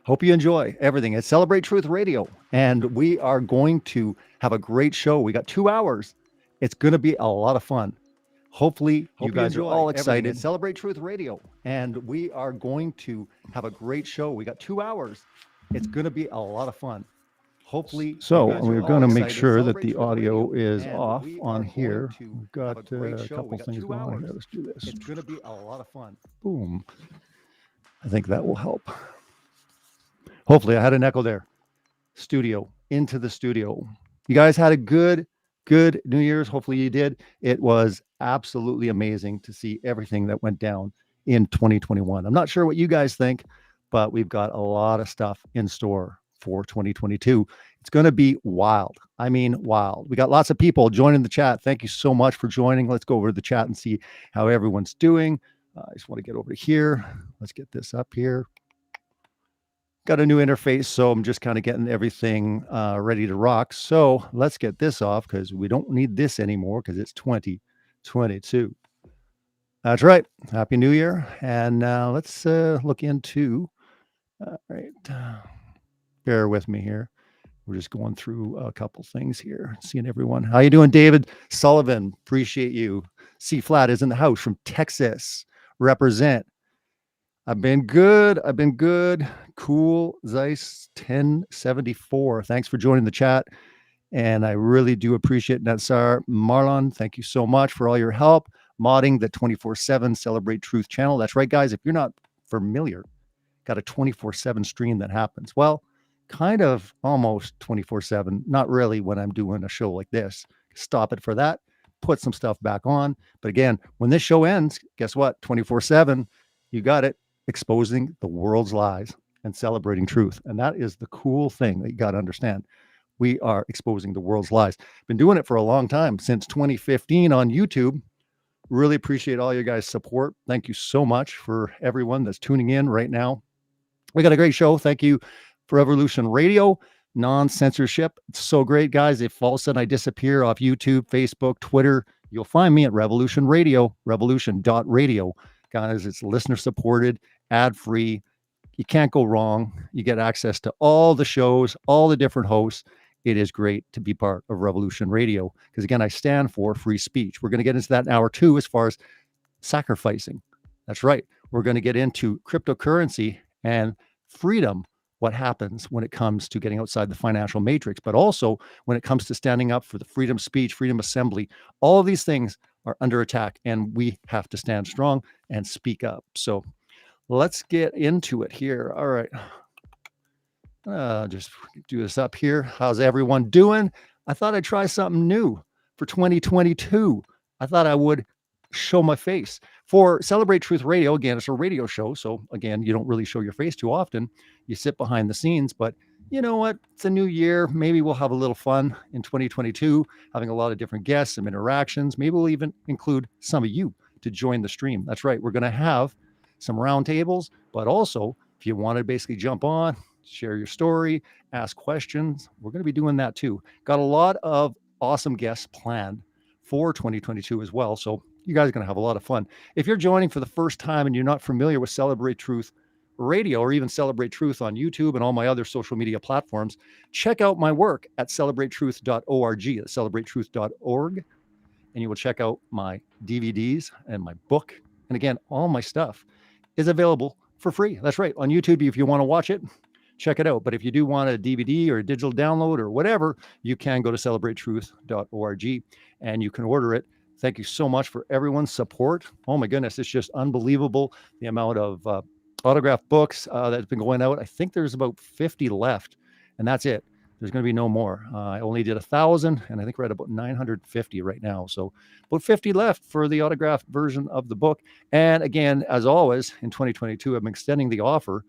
Hope you enjoy everything. It's Celebrate Truth Radio, and we are going to have a great show. We got 2 hours. It's going to be a lot of fun. Hopefully, you guys are all excited. It's Celebrate Truth Radio, and we are going to have a great show. We got 2 hours. It's going to be a lot of fun. Hopefully, So we're going to make sure that the audio is off on here. We've got a couple things going on here. Let's do this. It's going to be a lot of fun. Boom. I think that will help. Hopefully, I had an echo there. Studio, into the studio. You guys had a good New Year's. Hopefully you did. It was absolutely amazing to see everything that went down in 2021. I'm not sure what you guys think, but we've got a lot of stuff in store for 2022. It's going to be wild. I mean, wild. We got lots of people joining the chat. Thank you so much for joining. Let's go over to the chat and see how everyone's doing. I just want to get over here. Let's get this up here. Got a new interface, so I'm just kind of getting everything ready to rock. So let's get this off because we don't need this anymore because it's 2022. That's right. Happy New Year. And let's look into, all right, bear with me here. We're just going through a couple things here, seeing everyone. How you doing, David Sullivan? Appreciate you. C Flat is in the house from Texas. Represent. I've been good. Cool. Zeiss 1074. Thanks for joining the chat. And I really do appreciate Natsar Marlon. Thank you so much for all your help modding the 24/7 Celebrate Truth channel. That's right, guys. If you're not familiar, got a 24/7 stream that happens. Well, kind of almost 24/7. Not really when I'm doing a show like this. Stop it for that. Put some stuff back on. But again, when this show ends, guess what? 24/7. You got it. Exposing the world's lies and celebrating truth. And that is the cool thing that you got to understand. We are exposing the world's lies. Been doing it for a long time, since 2015 on YouTube. Really appreciate all your guys' support. Thank you so much for everyone that's tuning in right now. We got a great show. Thank you for Revolution Radio, non-censorship. It's so great, guys. If all of a sudden I disappear off YouTube, Facebook, Twitter, you'll find me at Revolution Radio, revolution.radio. Guys, it's listener supported, ad-free. You can't go wrong. You get access to all the shows, all the different hosts. It is great to be part of Revolution Radio because, again, I stand for free speech. We're going to get into that in hour two as far as sacrificing. That's right. We're going to get into cryptocurrency and freedom, what happens when it comes to getting outside the financial matrix, but also when it comes to standing up for the freedom of speech, freedom of assembly. All of these things are under attack, and we have to stand strong and speak up. So let's get into it here. All right. Just do this up here. How's everyone doing? I thought I'd try something new for 2022. I thought I would show my face. For Celebrate Truth Radio, again, it's a radio show. So again, you don't really show your face too often. You sit behind the scenes, but you know what? It's a new year. Maybe we'll have a little fun in 2022, having a lot of different guests, some interactions. Maybe we'll even include some of you to join the stream. That's right. We're going to have some roundtables, but also if you want to basically jump on, share your story, ask questions, we're going to be doing that too. Got a lot of awesome guests planned for 2022 as well. So you guys are going to have a lot of fun. If you're joining for the first time and you're not familiar with Celebrate Truth Radio or even Celebrate Truth on YouTube and all my other social media platforms, check out my work at celebratetruth.org, at celebratetruth.org, and you will check out my DVDs and my book. And again, all my stuff is available for free. That's right. On YouTube, if you want to watch it, check it out. But if you do want a DVD or a digital download or whatever, you can go to celebratetruth.org and you can order it. Thank you so much for everyone's support. Oh my goodness, it's just unbelievable the amount of autographed books that's been going out. I think there's about 50 left, and that's it. There's going to be no more. I only did 1,000, and I think we're at about 950 right now. So about 50 left for the autographed version of the book. And again, as always, in 2022, I'm extending the offer.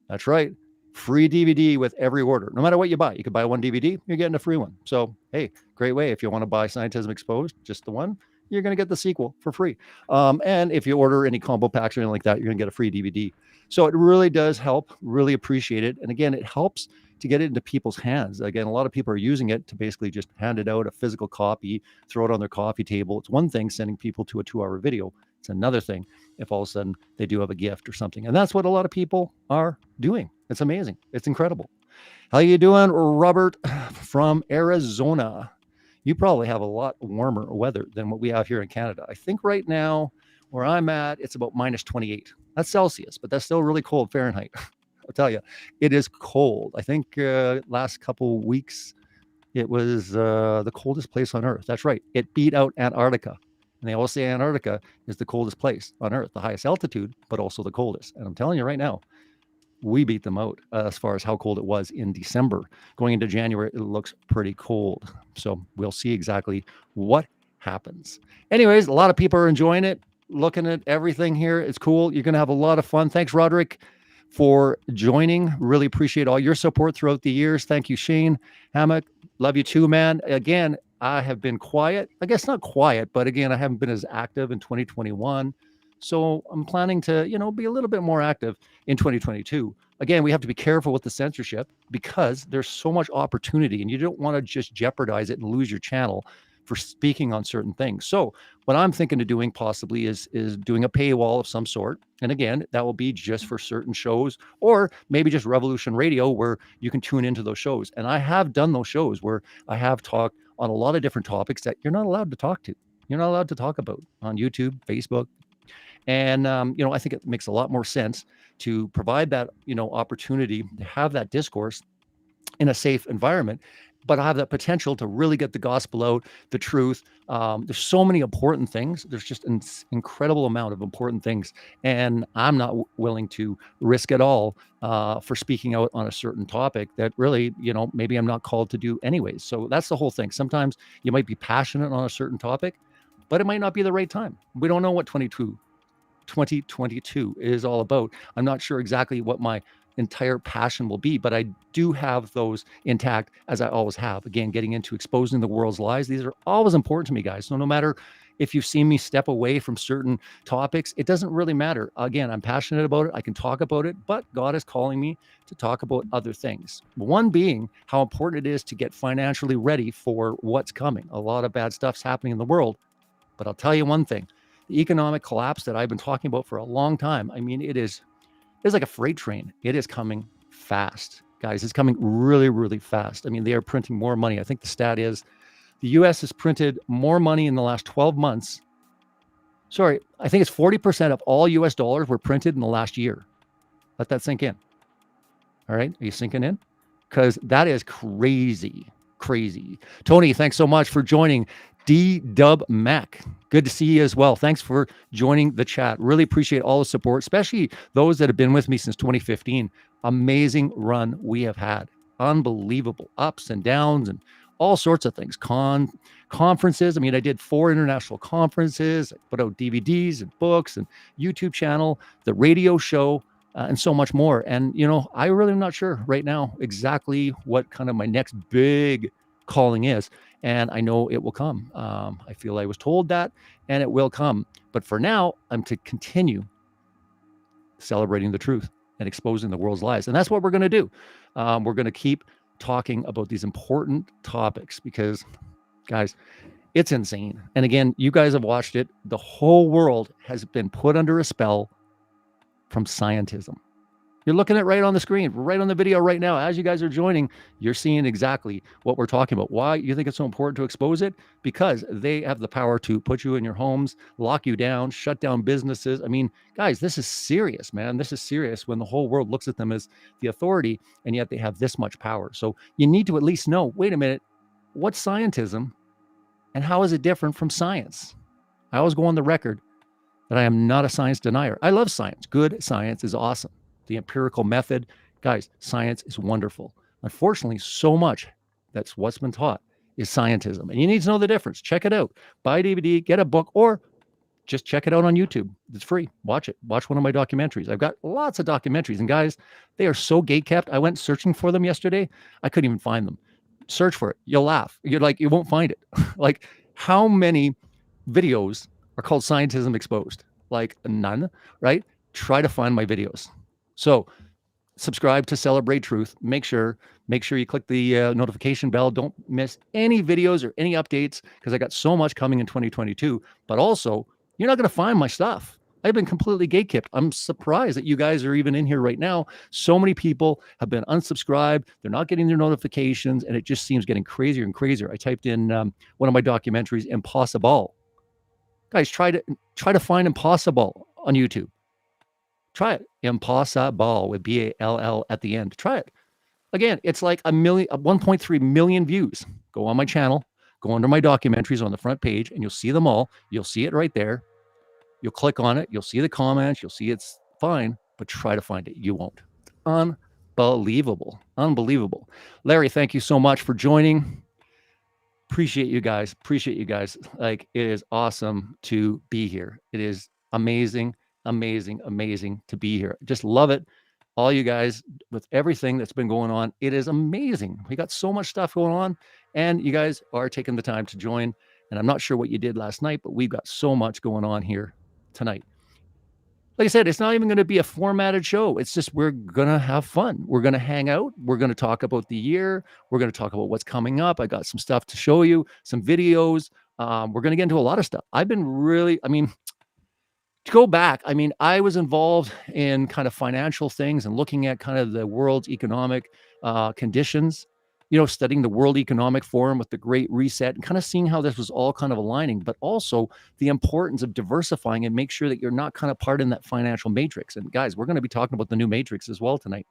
That's right. Free DVD with every order. No matter what you buy, you could buy one DVD, you're getting a free one. So, hey, great way. If you want to buy Scientism Exposed, just the one, you're going to get the sequel for free. And if you order any combo packs or anything like that, you're going to get a free DVD. So it really does help, really appreciate it. And again, it helps to get it into people's hands. Again, a lot of people are using it to basically just hand it out, a physical copy, throw it on their coffee table. It's one thing sending people to a 2-hour video. It's another thing if all of a sudden they do have a gift or something. And that's what a lot of people are doing. It's amazing. It's incredible. How you doing, Robert from Arizona? You probably have a lot warmer weather than what we have here in Canada. I think right now where I'm at, it's about minus 28. That's Celsius, but that's still really cold Fahrenheit. I'll tell you, it is cold. I think last couple weeks, it was the coldest place on Earth. That's right. It beat out Antarctica. And they always say Antarctica is the coldest place on Earth, the highest altitude, but also the coldest. And I'm telling you right now, we beat them out as far as how cold it was in December. Going into January, it looks pretty cold. So we'll see exactly what happens. Anyways, a lot of people are enjoying it, looking at everything here. It's cool. You're going to have a lot of fun. Thanks, Roderick, for joining. Really appreciate all your support throughout the years. Thank you, Shane Hammock. Love you too, man. Again, I have been quiet. I guess not quiet, but again, I haven't been as active in 2021. So I'm planning to, be a little bit more active in 2022. Again, we have to be careful with the censorship because there's so much opportunity and you don't want to just jeopardize it and lose your channel for speaking on certain things. So what I'm thinking of doing possibly is doing a paywall of some sort. And again, that will be just for certain shows or maybe just Revolution Radio where you can tune into those shows. And I have done those shows where I have talked on a lot of different topics that you're not allowed to talk to. You're not allowed to talk about on YouTube, Facebook. And, I think it makes a lot more sense to provide that, opportunity to have that discourse in a safe environment, but I have that potential to really get the gospel out, the truth. There's so many important things. There's just an incredible amount of important things. And I'm not willing to risk it all for speaking out on a certain topic that really, maybe I'm not called to do anyways. So that's the whole thing. Sometimes you might be passionate on a certain topic, but it might not be the right time. We don't know what 2022 is all about. I'm not sure exactly what my entire passion will be, but I do have those intact as I always have. Again, getting into exposing the world's lies. These are always important to me, guys. So no matter if you've seen me step away from certain topics, it doesn't really matter. Again, I'm passionate about it. I can talk about it, but God is calling me to talk about other things. One being how important it is to get financially ready for what's coming. A lot of bad stuff's happening in the world, but I'll tell you one thing. The economic collapse that I've been talking about for a long time. I mean, it's like a freight train. It is coming fast, guys. It's coming really, really fast. I mean, they are printing more money. I think the stat is the U.S. has printed more money in the last 12 months. Sorry, I think it's 40% of all U.S. dollars were printed in the last year. Let that sink in. All right, are you sinking in? Because that is crazy, crazy. Tony, thanks so much for joining. D-Dub Mac, good to see you as well. Thanks for joining the chat. Really appreciate all the support, especially those that have been with me since 2015. Amazing run we have had. Unbelievable ups and downs and all sorts of things. Conferences. I mean, I did 4 international conferences. I put out DVDs and books and YouTube channel, the radio show, and so much more. And, I really am not sure right now exactly what kind of my next big calling is. And I know it will come. I feel I was told that, and it will come. But for now, I'm to continue celebrating the truth and exposing the world's lies. And that's what we're going to do. We're going to keep talking about these important topics because, guys, it's insane. And again, you guys have watched it. The whole world has been put under a spell from scientism. You're looking at right on the screen, right on the video right now. As you guys are joining, you're seeing exactly what we're talking about. Why you think it's so important to expose it? Because they have the power to put you in your homes, lock you down, shut down businesses. I mean, guys, this is serious, man. This is serious when the whole world looks at them as the authority, and yet they have this much power. So you need to at least know, wait a minute, what's scientism and how is it different from science? I always go on the record that I am not a science denier. I love science. Good science is awesome. The empirical method, guys, science is wonderful. Unfortunately, so much that's what's been taught is scientism. And you need to know the difference. Check it out. Buy a DVD, get a book, or just check it out on YouTube. It's free. Watch it. Watch one of my documentaries. I've got lots of documentaries. And guys, they are so gatekept. I went searching for them yesterday. I couldn't even find them. Search for it. You'll laugh. You're like, you won't find it. Like, how many videos are called Scientism Exposed? Like, none, right? Try to find my videos. So subscribe to Celebrate Truth. Make sure you click the notification bell. Don't miss any videos or any updates because I got so much coming in 2022. But also, you're not going to find my stuff I've been completely gatekept. I'm surprised that you guys are even in here right now. So many people have been unsubscribed. They're not getting their notifications, and it just seems getting crazier and crazier. I typed in one of my documentaries, Impossible. Guys, try to find Impossible on YouTube. Try it. Impossible with BALL at the end. Try it. Again, it's like 1.3 million views. Go on my channel, go under my documentaries on the front page, and you'll see them all. You'll see it right there. You'll click on it. You'll see the comments. You'll see it's fine, but try to find it. You won't. Unbelievable. Unbelievable. Larry, thank you so much for joining. Appreciate you guys. Appreciate you guys. Like, it is awesome to be here. It is amazing, amazing, amazing to be here. Just love it. All you guys with everything that's been going on. It is amazing. We got so much stuff going on, and you guys are taking the time to join. And I'm not sure what you did last night, but we've got so much going on here tonight. Like I said, it's not even going to be a formatted show. It's just, we're going to have fun. We're going to hang out. We're going to talk about the year. We're going to talk about what's coming up. I got some stuff to show you, some videos. We're going to get into a lot of stuff. I've been really, to go back, I was involved in kind of financial things and looking at kind of the world's economic conditions, studying the World Economic Forum with the Great Reset and kind of seeing how this was all kind of aligning, but also the importance of diversifying and make sure that you're not kind of part in that financial matrix. And guys, we're going to be talking about the new matrix as well tonight,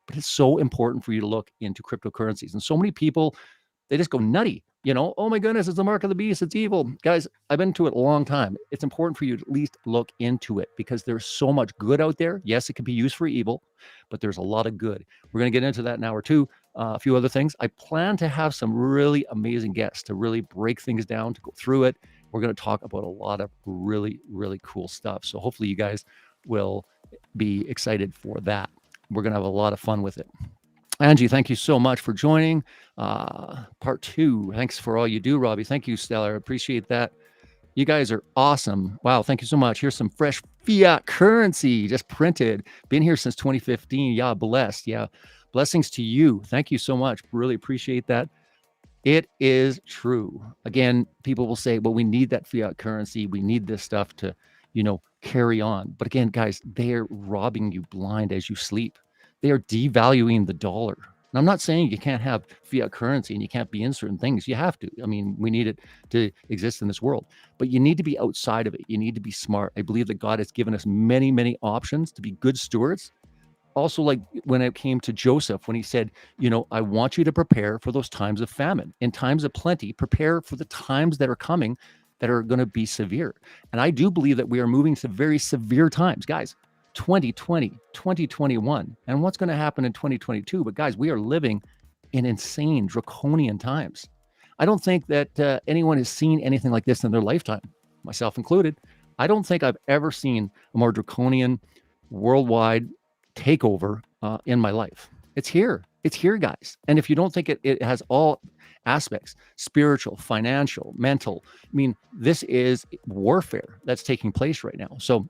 but it's so important for you to look into cryptocurrencies. And so many people, they just go nutty. Oh my goodness, it's the mark of the beast. It's evil. Guys, I've been to it a long time. It's important for you to at least look into it because there's so much good out there. Yes, it can be used for evil, but there's a lot of good. We're going to get into that in an hour two. A few other things. I plan to have some really amazing guests to really break things down, to go through it. We're going to talk about a lot of really, really cool stuff. So hopefully you guys will be excited for that. We're going to have a lot of fun with it. Angie, thank you so much for joining. Part two. Thanks for all you do, Robbie. Thank you, Stellar. Appreciate that. You guys are awesome. Wow, thank you so much. Here's some fresh fiat currency just printed. Been here since 2015. Yeah, blessed. Yeah, blessings to you. Thank you so much. Really appreciate that. It is true. Again, people will say, well, we need that fiat currency. We need this stuff to, carry on. But again, guys, they're robbing you blind as you sleep. They are devaluing the dollar. And I'm not saying you can't have fiat currency and you can't be in certain things. You have to. We need it to exist in this world. But you need to be outside of it. You need to be smart. I believe that God has given us many, many options to be good stewards. Also, like when it came to Joseph, when he said, I want you to prepare for those times of famine. In times of plenty, prepare for the times that are coming that are going to be severe. And I do believe that we are moving to very severe times. Guys, 2020, 2021, and what's going to happen in 2022. But guys, we are living in insane, draconian times. I don't think that anyone has seen anything like this in their lifetime, myself included. I don't think I've ever seen a more draconian worldwide takeover in my life. It's here. It's here, guys. And if you don't think it has all aspects, spiritual, financial, mental, this is warfare that's taking place right now. So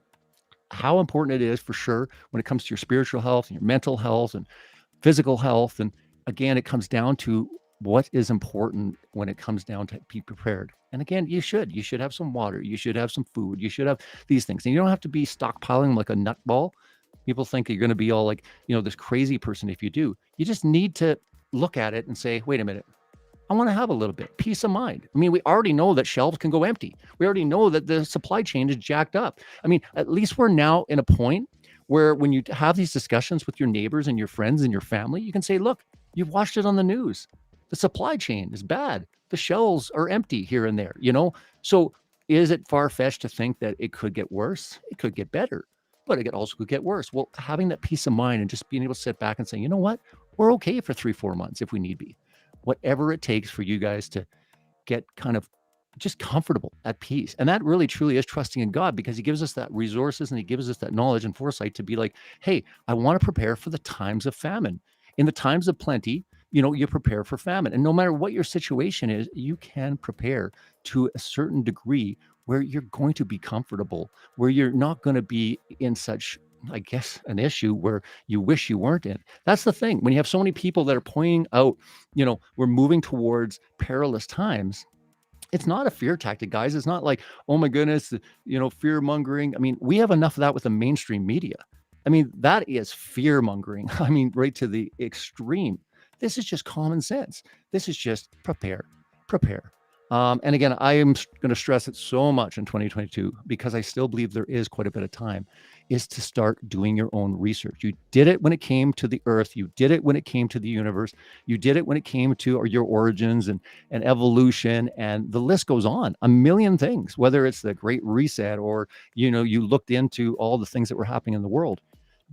how important it is for sure when it comes to your spiritual health and your mental health and physical health. And again, it comes down to what is important when it comes down to be prepared. And again, you should have some water. You should have some food. You should have these things. And you don't have to be stockpiling like a nutball. People think you're going to be all like, this crazy person if you do. You just need to look at it and say, wait a minute. I want to have a little bit peace of mind. We already know that shelves can go empty. We already know that the supply chain is jacked up. At least we're now in a point where when you have these discussions with your neighbors and your friends and your family, you can say, look, you've watched it on the news. The supply chain is bad. The shelves are empty here and there, So is it far-fetched to think that it could get worse? It could get better, but it also could get worse. Well, having that peace of mind and just being able to sit back and say, you know what? We're okay for 3-4 months if we need be. Whatever it takes for you guys to get kind of just comfortable, at peace. And that really truly is trusting in God, because he gives us that resources and he gives us that knowledge and foresight to be like, hey, I want to prepare for the times of famine. In the times of plenty, you prepare for famine. And no matter what your situation is, you can prepare to a certain degree where you're going to be comfortable, where you're not going to be in such, I guess, an issue where you wish you weren't in. That's the thing. When you have so many people that are pointing out, we're moving towards perilous times, It's not a fear tactic, guys. It's not like, oh my goodness, fear mongering. I mean, we have enough of that with the mainstream media. I mean, that is fear mongering. I mean, right to the extreme. This is just common sense. This is just prepare. And again, I am going to stress it so much in 2022 because I still believe there is quite a bit of time, is to start doing your own research. You did it when it came to the earth. You did it when it came to the universe. You did it when it came to your origins and evolution, and the list goes on. A million things, whether it's the Great Reset or, you looked into all the things that were happening in the world.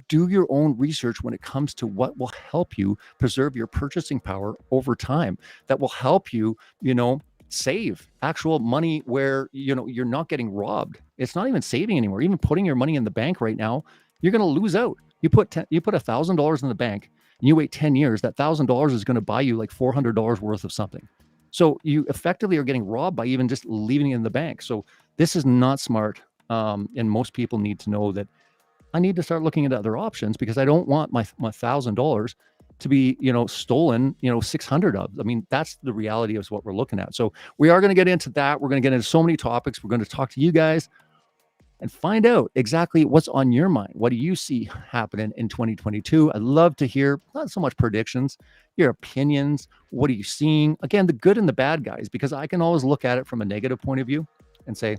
Do your own research when it comes to what will help you preserve your purchasing power over time, that will help you, save actual money where, you're not getting robbed. It's not even saving anymore. Even putting your money in the bank right now, you're going to lose out. You put $1,000 in the bank and you wait 10 years, that $1,000 is going to buy you like $400 worth of something. So you effectively are getting robbed by even just leaving it in the bank. So this is not smart. And most people need to know that I need to start looking at other options, because I don't want my $1,000 to be, stolen, 600 of. I mean, that's the reality of what we're looking at. So we are going to get into that. We're going to get into so many topics. We're going to talk to you guys and find out exactly what's on your mind. What do you see happening in 2022? I'd love to hear not so much predictions, your opinions. What are you seeing? Again, the good and the bad, guys, because I can always look at it from a negative point of view and say,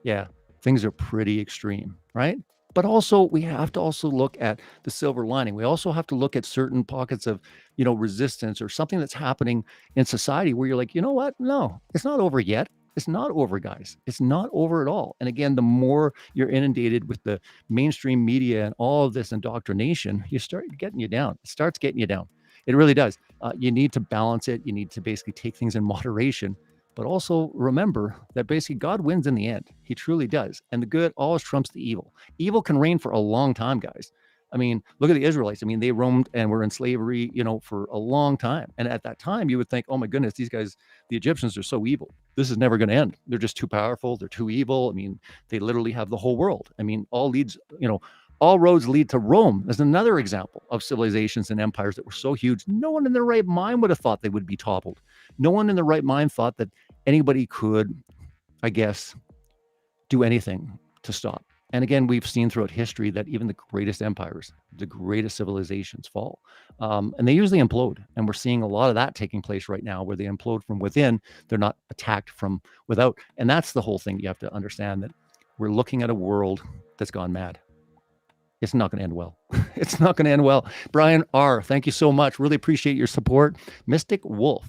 yeah, things are pretty extreme, right? But also, we have to also look at the silver lining. We also have to look at certain pockets of, resistance or something that's happening in society where you're like, you know what? No, it's not over yet. It's not over, guys. It's not over at all. And again, the more you're inundated with the mainstream media and all of this indoctrination, you start getting you down. It starts getting you down. It really does. You need to balance it. You need to basically take things in moderation. But also remember that basically God wins in the end. He truly does. And the good always trumps the evil. Evil can reign for a long time, guys. I mean, look at the Israelites. I mean, they roamed and were in slavery, for a long time. And at that time, you would think, oh my goodness, these guys, the Egyptians, are so evil. This is never going to end. They're just too powerful. They're too evil. I mean, they literally have the whole world. I mean, all roads lead to Rome. There's another example of civilizations and empires that were so huge, no one in their right mind would have thought they would be toppled. No one in their right mind thought that anybody could, I guess, do anything to stop. And again, we've seen throughout history that even the greatest empires, the greatest civilizations fall. And they usually implode. And we're seeing a lot of that taking place right now, where they implode from within. They're not attacked from without. And that's the whole thing. You have to understand that we're looking at a world that's gone mad. It's not going to end well. It's not going to end well. Brian R., thank you so much. Really appreciate your support. Mystic Wolf,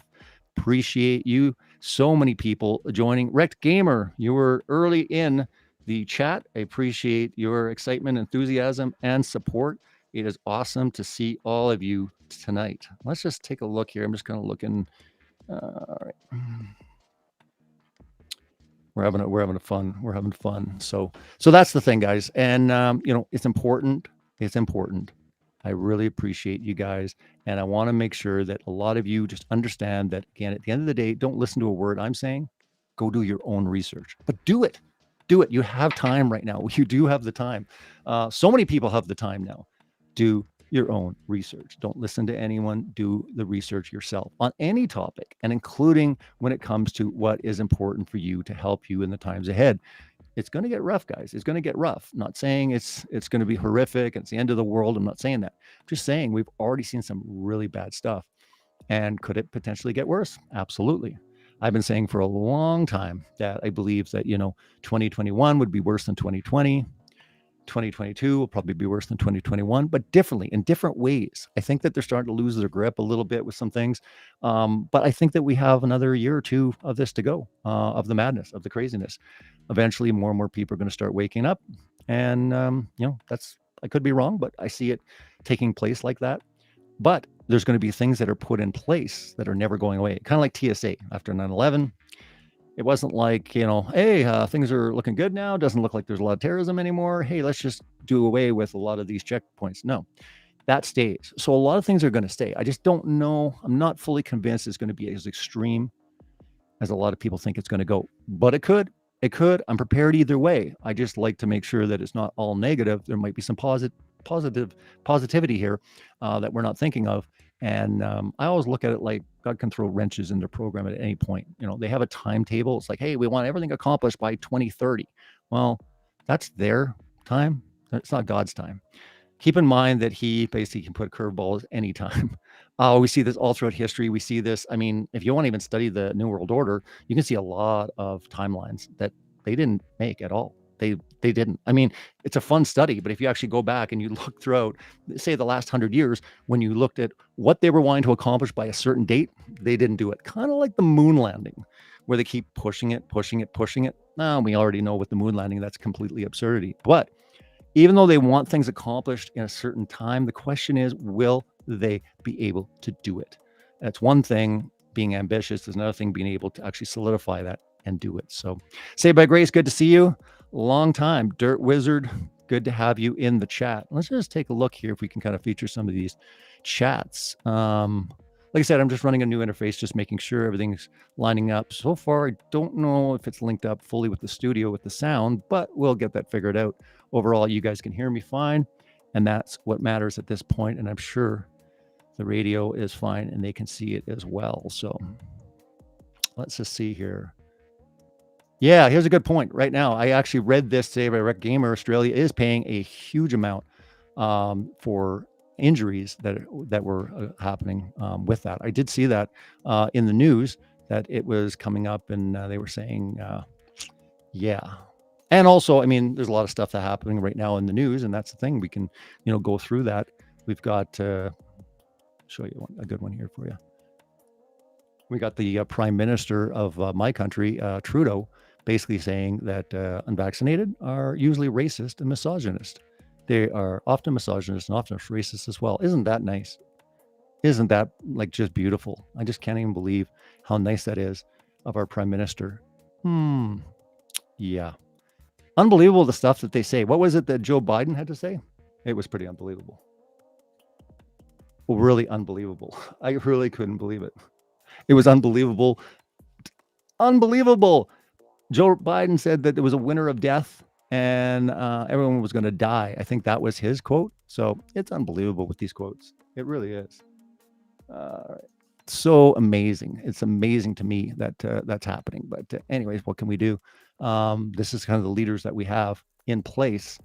appreciate you. So many people joining. Wrecked Gamer, you were early in the chat. I appreciate your excitement, enthusiasm, and support. It is awesome to see all of you tonight. Let's just take a look here. I'm just going to look in. All right. We're having fun. So that's the thing, guys. And it's important. It's important. I really appreciate you guys. And I want to make sure that a lot of you just understand that, again, at the end of the day, don't listen to a word I'm saying. Go do your own research, but do it. Do it. You have time right now. You do have the time. So many people have the time now. Do your own research. Don't listen to anyone. Do the research yourself on any topic, and including when it comes to what is important for you to help you in the times ahead. It's going to get rough, guys. It's going to get rough. I'm not saying it's going to be horrific. It's the end of the world. I'm not saying that. I'm just saying we've already seen some really bad stuff. And could it potentially get worse? Absolutely. I've been saying for a long time that I believe that, 2021 would be worse than 2020. 2022 will probably be worse than 2021, but differently, in different ways. I think that they're starting to lose their grip a little bit with some things. But I think that we have another year or two of this to go, of the madness, of the craziness. Eventually, more and more people are going to start waking up. And, I could be wrong, but I see it taking place like that. But there's going to be things that are put in place that are never going away. Kind of like TSA after 9/11. It wasn't like, hey, things are looking good now. Doesn't look like there's a lot of terrorism anymore. Hey, let's just do away with a lot of these checkpoints. No, that stays. So a lot of things are going to stay. I just don't know. I'm not fully convinced it's going to be as extreme as a lot of people think it's going to go. But it could. It could. I'm prepared either way. I just like to make sure that it's not all negative. There might be some positivity here that we're not thinking of. And I always look at it like God can throw wrenches in their program at any point. They have a timetable. It's like, hey, we want everything accomplished by 2030. Well, that's their time. It's not God's time. Keep in mind that he basically can put curveballs anytime. We see this all throughout history. We see this. I mean, if you want to even study the New World Order, you can see a lot of timelines that they didn't make at all. They didn't. I mean, it's a fun study, but if you actually go back and you look throughout, say, the last 100 years, when you looked at what they were wanting to accomplish by a certain date, they didn't do it. Kind of like the moon landing, where they keep pushing it. Now, we already know with the moon landing, that's completely absurdity. But even though they want things accomplished in a certain time, the question is, will they be able to do it? That's one thing, being ambitious. There's another thing, being able to actually solidify that and do it. So, Saved by Grace, good to see you. Long time. Dirt Wizard, good to have you in the chat. Let's just take a look here if we can kind of feature some of these chats. Like I said, I'm just running a new interface, just making sure everything's lining up. So far, I don't know if it's linked up fully with the studio with the sound, but we'll get that figured out. Overall, you guys can hear me fine, and that's what matters at this point. And I'm sure the radio is fine and they can see it as well. So let's just see here. Yeah, here's a good point. Right now, I actually read this today by Rec Gamer. Australia is paying a huge amount for injuries that were happening with that. I did see that in the news that it was coming up, and they were saying, yeah. And also, I mean, there's a lot of stuff that's happening right now in the news, and that's the thing. We can, go through that. We've got, show you a good one here for you. We got the Prime Minister of my country, Trudeau, basically saying that unvaccinated are usually racist and misogynist. They are often misogynist and often racist as well. Isn't that nice? Isn't that just beautiful? I just can't even believe how nice that is of our Prime Minister. Yeah. Unbelievable, the stuff that they say. What was it that Joe Biden had to say? It was pretty unbelievable. Well, really unbelievable. I really couldn't believe it. It was unbelievable. Unbelievable. Joe Biden said that there was a winter of death and everyone was going to die. I think that was his quote. So it's unbelievable with these quotes. It really is. So amazing. It's amazing to me that that's happening. But anyways, what can we do? This is kind of the leaders that we have in place,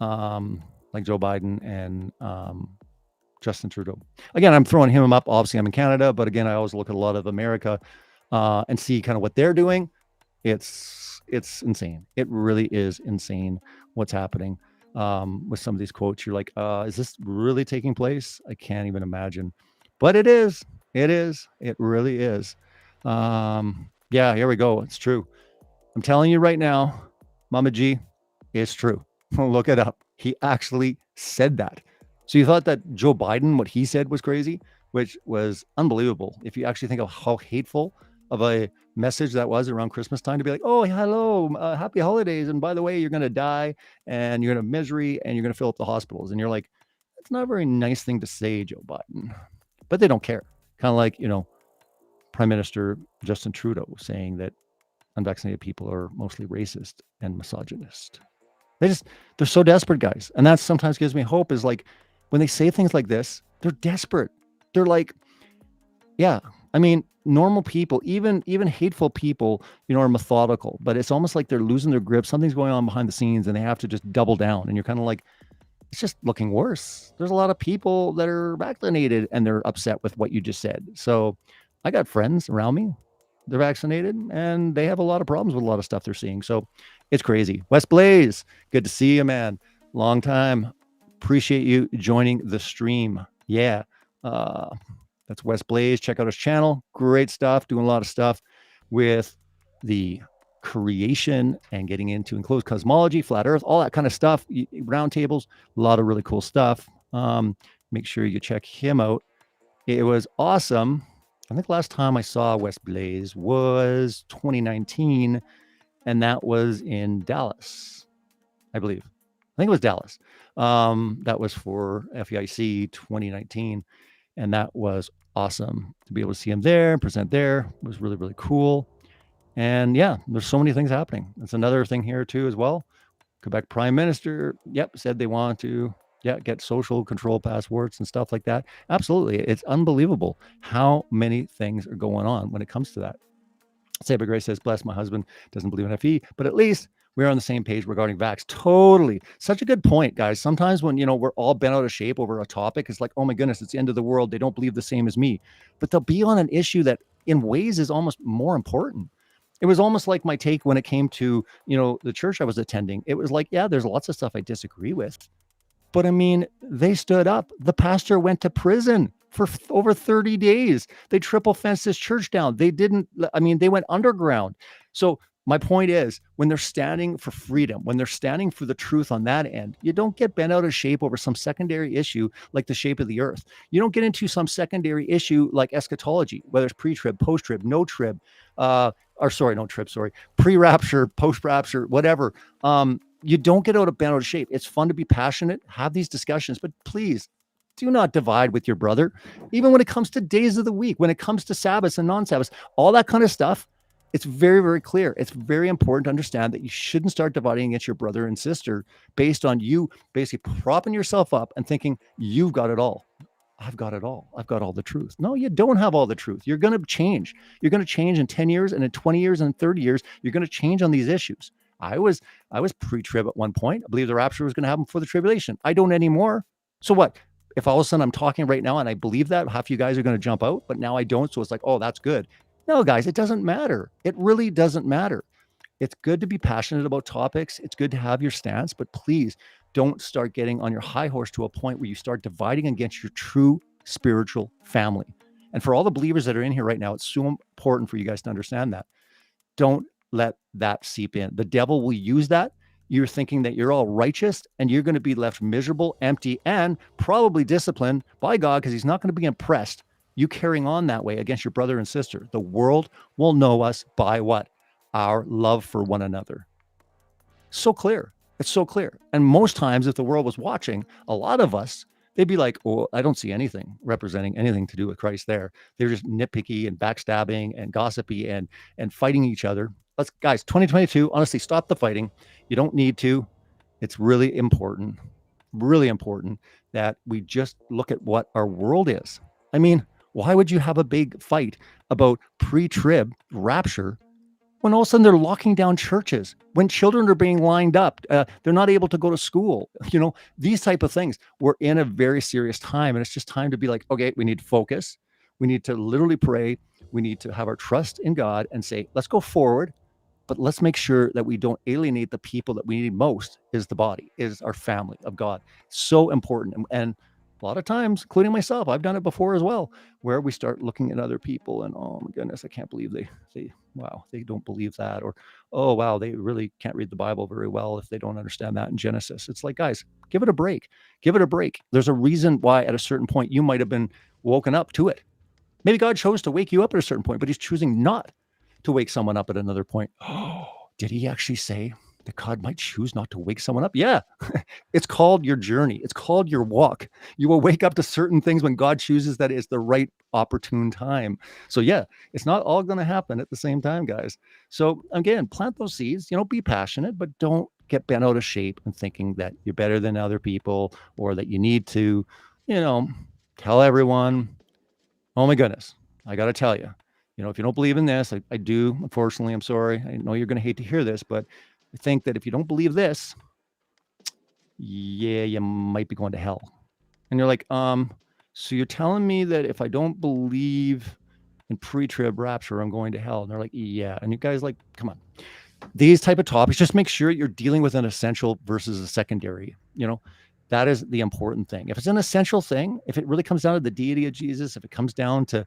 like Joe Biden and Justin Trudeau. Again, I'm throwing him up. Obviously, I'm in Canada, but again, I always look at a lot of America and see kind of what they're doing. It's insane. It really is insane what's happening with some of these quotes. You're like, is this really taking place? I can't even imagine. But it is. It is. It really is. Yeah, here we go. It's true. I'm telling you right now, Mama G, it's true. Look it up. He actually said that. So you thought that Joe Biden, what he said was crazy, which was unbelievable. If you actually think of how hateful of a message that was around Christmas time, to be like, oh, hello, happy holidays. And by the way, you're going to die and you're going to have misery and you're going to fill up the hospitals. And you're like, that's not a very nice thing to say, Joe Biden. But they don't care. Kind of like, Prime Minister Justin Trudeau saying that unvaccinated people are mostly racist and misogynist. They're so desperate, guys. And that sometimes gives me hope, is like when they say things like this, they're desperate. They're like, yeah, I mean, normal people, even hateful people, are methodical, but it's almost like they're losing their grip. Something's going on behind the scenes and they have to just double down. And you're kind of like, it's just looking worse. There's a lot of people that are vaccinated and they're upset with what you just said. So I got friends around me. They're vaccinated and they have a lot of problems with a lot of stuff they're seeing. So it's crazy. West Blaze, good to see you, man. Long time. Appreciate you joining the stream. Yeah. That's West Blaze. Check out his channel. Great stuff. Doing a lot of stuff with the creation and getting into enclosed cosmology, flat earth, all that kind of stuff. Roundtables, a lot of really cool stuff. Make sure you check him out. It was awesome. I think last time I saw West Blaze was 2019, and that was in Dallas, I believe. I think it was Dallas. That was for FEIC 2019, and that was awesome to be able to see him there and present there. It was really, really cool. And yeah, there's so many things happening. That's another thing here too as well. Quebec Prime Minister, said they want to Yeah, get social control passwords and stuff like that. Absolutely. It's unbelievable how many things are going on when it comes to that. Saber Grace says, bless my husband, doesn't believe in FE, but at least we're on the same page regarding vax. Totally. Such a good point, guys. Sometimes when, we're all bent out of shape over a topic, it's like, oh my goodness, it's the end of the world. They don't believe the same as me. But they'll be on an issue that in ways is almost more important. It was almost like my take when it came to, the church I was attending. It was like, yeah, there's lots of stuff I disagree with. But I mean, they stood up. The pastor went to prison for over 30 days. They triple fenced his church down. They went underground. So my point is, when they're standing for freedom, when they're standing for the truth on that end, you don't get bent out of shape over some secondary issue like the shape of the earth. You don't get into some secondary issue like eschatology, whether it's pre-trib, post-trib, no trib, pre-rapture, post-rapture, whatever. You don't get bent out of shape. It's fun to be passionate, have these discussions, but please do not divide with your brother. Even when it comes to days of the week, when it comes to Sabbaths and non-Sabbaths, all that kind of stuff, it's very, very clear. It's very important to understand that you shouldn't start dividing against your brother and sister based on you basically propping yourself up and thinking you've got it all. I've got it all. I've got all the truth. No, you don't have all the truth. You're going to change. You're going to change in 10 years and in 20 years and 30 years. You're going to change on these issues. I was pre-trib at one point. I believe the rapture was going to happen before the tribulation. I don't anymore. So what? If all of a sudden I'm talking right now and I believe that, half you guys are going to jump out, but now I don't. So it's like, oh, that's good. No, guys, it doesn't matter. It really doesn't matter. It's good to be passionate about topics. It's good to have your stance, but please don't start getting on your high horse to a point where you start dividing against your true spiritual family. And for all the believers that are in here right now, it's so important for you guys to understand that. Don't let that seep in. The devil will use that. You're thinking that you're all righteous and you're going to be left miserable, empty, and probably disciplined by God because he's not going to be impressed you carrying on that way against your brother and sister. The world will know us by what? Our love for one another. So clear. It's so clear. And most times if the world was watching, a lot of us, they'd be like, oh, I don't see anything representing anything to do with Christ there. They're just nitpicky and backstabbing and gossipy and fighting each other. Guys, 2022, honestly, stop the fighting. You don't need to. It's really important that we just look at what our world is. I mean, why would you have a big fight about pre-trib rapture when all of a sudden they're locking down churches, when children are being lined up, they're not able to go to school, these type of things. We're in a very serious time, and it's just time to be like, okay, we need to focus. We need to literally pray. We need to have our trust in God and say, let's go forward, but let's make sure that we don't alienate the people that we need most is the body, is our family of God. So important. And a lot of times, including myself, I've done it before as well, where we start looking at other people and, oh my goodness, I can't believe they don't believe that. Or, oh, wow, they really can't read the Bible very well if they don't understand that in Genesis. It's like, guys, give it a break. Give it a break. There's a reason why at a certain point you might have been woken up to it. Maybe God chose to wake you up at a certain point, but he's choosing not to wake someone up at another point. Oh, did he actually say that God might choose not to wake someone up? Yeah. It's called your journey. It's called your walk. You will wake up to certain things when God chooses that is the right opportune time. So yeah, it's not all going to happen at the same time, guys. So again, plant those seeds, be passionate, but don't get bent out of shape and thinking that you're better than other people or that you need to, tell everyone, oh my goodness, I got to tell you, if you don't believe in this, I do, unfortunately, I'm sorry. I know you're going to hate to hear this, but I think that if you don't believe this, yeah, you might be going to hell. And you're like, so you're telling me that if I don't believe in pre-trib rapture, I'm going to hell? And they're like, yeah. And you guys like, come on. These type of topics, just make sure you're dealing with an essential versus a secondary, that is the important thing. If it's an essential thing, if it really comes down to the deity of Jesus, if it comes down to,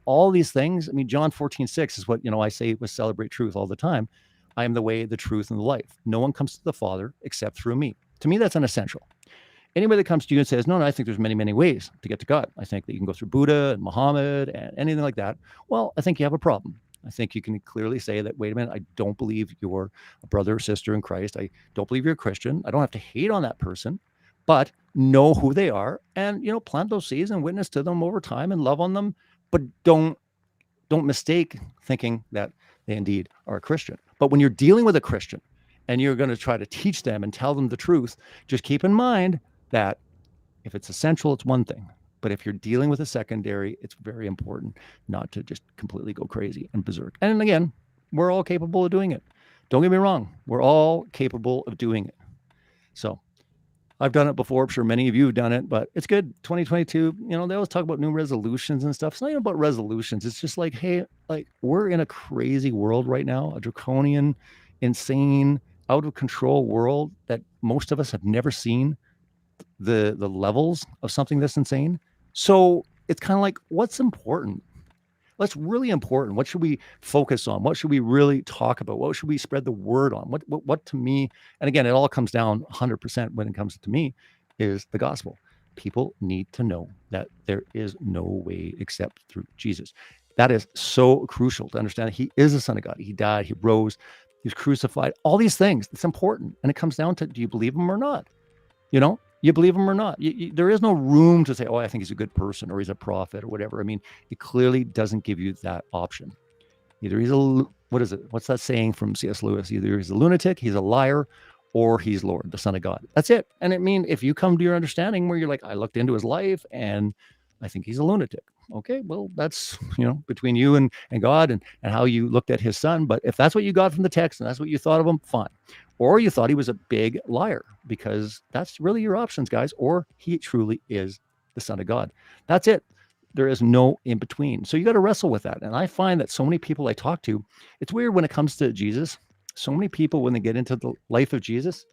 all these things, I mean, John 14:6 is what, I say with Celebrate Truth all the time. I am the way, the truth, and the life. No one comes to the Father except through me. To me, that's an essential. Anybody that comes to you and says, no, I think there's many, many ways to get to God. I think that you can go through Buddha and Muhammad and anything like that. Well, I think you have a problem. I think you can clearly say that, wait a minute, I don't believe you're a brother or sister in Christ. I don't believe you're a Christian. I don't have to hate on that person, but know who they are and, plant those seeds and witness to them over time and love on them. But don't mistake thinking that they indeed are a Christian. But when you're dealing with a Christian and you're going to try to teach them and tell them the truth, just keep in mind that If it's essential, it's one thing. But if you're dealing with a secondary, it's very important not to just completely go crazy and berserk. And again, we're all capable of doing it. Don't get me wrong. We're all capable of doing it. So I've done it before. I'm sure many of you have done it, but it's good. 2022, they always talk about new resolutions and stuff. It's not even about resolutions. It's just like, hey, like we're in a crazy world right now, a draconian, insane, out of control world that most of us have never seen the levels of something that's insane. So it's kind of like, what's important? What's really important? What should we focus on? What should we really talk about? What should we spread the word on? What to me, and again, it all comes down 100% when it comes to me, is the gospel. People need to know that there is no way except through Jesus. That is so crucial to understand. He is the Son of God. He died, he rose, he was crucified, all these things. It's important. And it comes down to, do you believe him or not? You believe him or not. There is no room to say, oh, I think he's a good person or he's a prophet or whatever. I mean, it clearly doesn't give you that option. Either he's what is it? What's that saying from C.S. Lewis? Either he's a lunatic, he's a liar, or he's Lord, the Son of God. That's it. And I mean, if you come to your understanding where you're like, I looked into his life and I think he's a lunatic. Okay, well, that's, between you and God and how you looked at his son. But if that's what you got from the text and that's what you thought of him, fine. Or you thought he was a big liar, because that's really your options, guys. Or he truly is the Son of God. That's it. There is no in between. So you got to wrestle with that. And I find that so many people I talk to, it's weird when it comes to Jesus. So many people, when they get into the life of Jesus,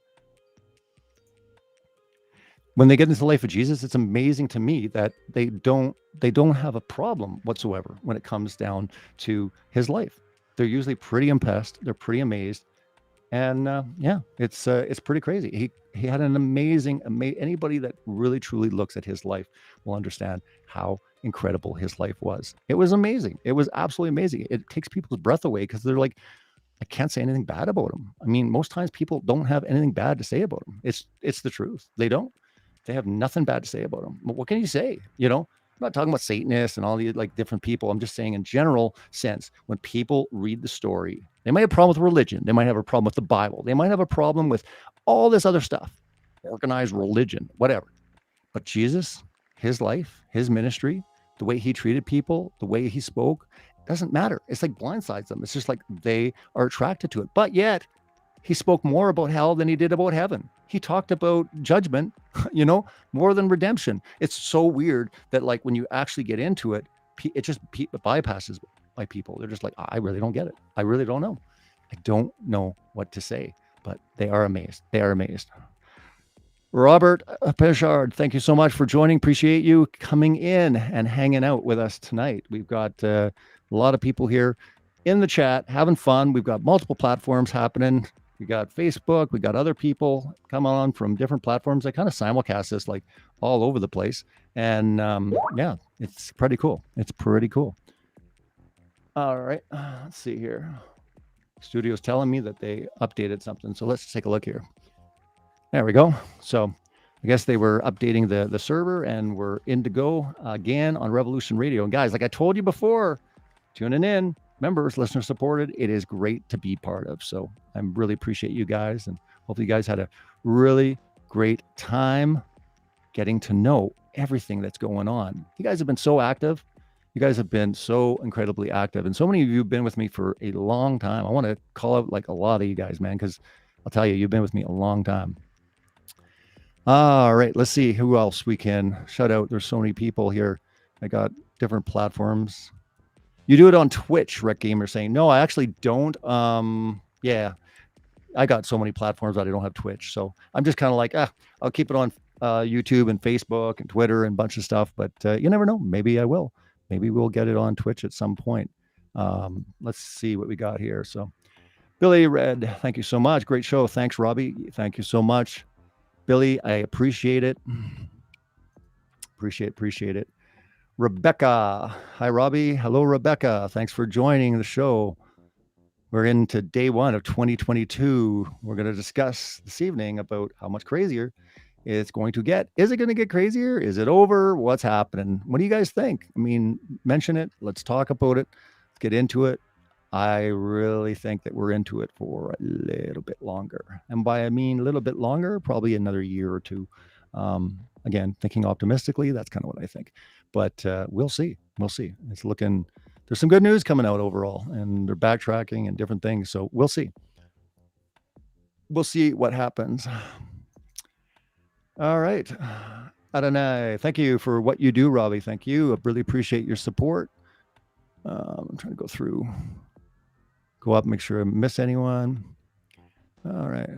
it's amazing to me that they don't have a problem whatsoever when it comes down to his life. They're usually pretty impressed. They're pretty amazed. And it's pretty crazy. He had an amazing. Anybody that really truly looks at his life will understand how incredible his life was. It was amazing. It was absolutely amazing. It takes people's breath away because they're like, I can't say anything bad about him. I mean, most times people don't have anything bad to say about him. It's the truth. They don't. They have nothing bad to say about him. But what can you say? I'm not talking about Satanists and all these like different people. I'm just saying in general sense, when people read the story, they might have a problem with religion. They might have a problem with the Bible. They might have a problem with all this other stuff, organized religion, whatever. But Jesus, his life, his ministry, the way he treated people, the way he spoke, doesn't matter. It's like blindsides them. It's just like they are attracted to it. But yet he spoke more about hell than he did about heaven. He talked about judgment, more than redemption. It's so weird that like when you actually get into it, it just bypasses by people. They're just like, I really don't get it. I really don't know. I don't know what to say, but they are amazed. They are amazed. Robert Pechard, thank you so much for joining. Appreciate you coming in and hanging out with us tonight. We've got a lot of people here in the chat having fun. We've got multiple platforms happening. We got Facebook. We got other people come on from different platforms. I kind of simulcast this like all over the place. And it's pretty cool. It's pretty cool. All right. Let's see here. Studio's telling me that they updated something. So let's take a look here. There we go. So I guess they were updating the server and we're in to go again on Revolution Radio. And guys, like I told you before, tuning in, members, listener supported, it is great to be part of. So I really appreciate you guys, and hopefully you guys had a really great time getting to know everything that's going on. You guys have been so active. You guys have been so incredibly active, and so many of you have been with me for a long time. I want to call out like a lot of you guys, man, because I'll tell you, you've been with me a long time. All right, let's see who else we can shout out. There's so many people here. I got different platforms. You do it on Twitch, Rec Gamer saying, no, I actually don't. Yeah, I got so many platforms that I don't have Twitch. So I'm just kind of like, I'll keep it on YouTube and Facebook and Twitter and a bunch of stuff. But you never know. Maybe I will. Maybe we'll get it on Twitch at some point. Let's see what we got here. So Billy Red, thank you so much. Great show. Thanks, Robbie. Thank you so much. Billy, I appreciate it. Appreciate it. Rebecca. Hi, Robbie. Hello, Rebecca. Thanks for joining the show. We're into day 1 of 2022. We're going to discuss this evening about how much crazier it's going to get. Is it going to get crazier? Is it over? What's happening? What do you guys think? I mean, mention it. Let's talk about it. Let's get into it. I really think that we're into it for a little bit longer. And by I mean a little bit longer, probably another year or two. Again, thinking optimistically, that's kind of what I think. But we'll see. We'll see. It's looking, there's some good news coming out overall, and they're backtracking and different things. So we'll see. We'll see what happens. All right. Adonai, thank you for what you do, Robbie. Thank you. I really appreciate your support. I'm trying to go up, make sure I miss anyone. All right.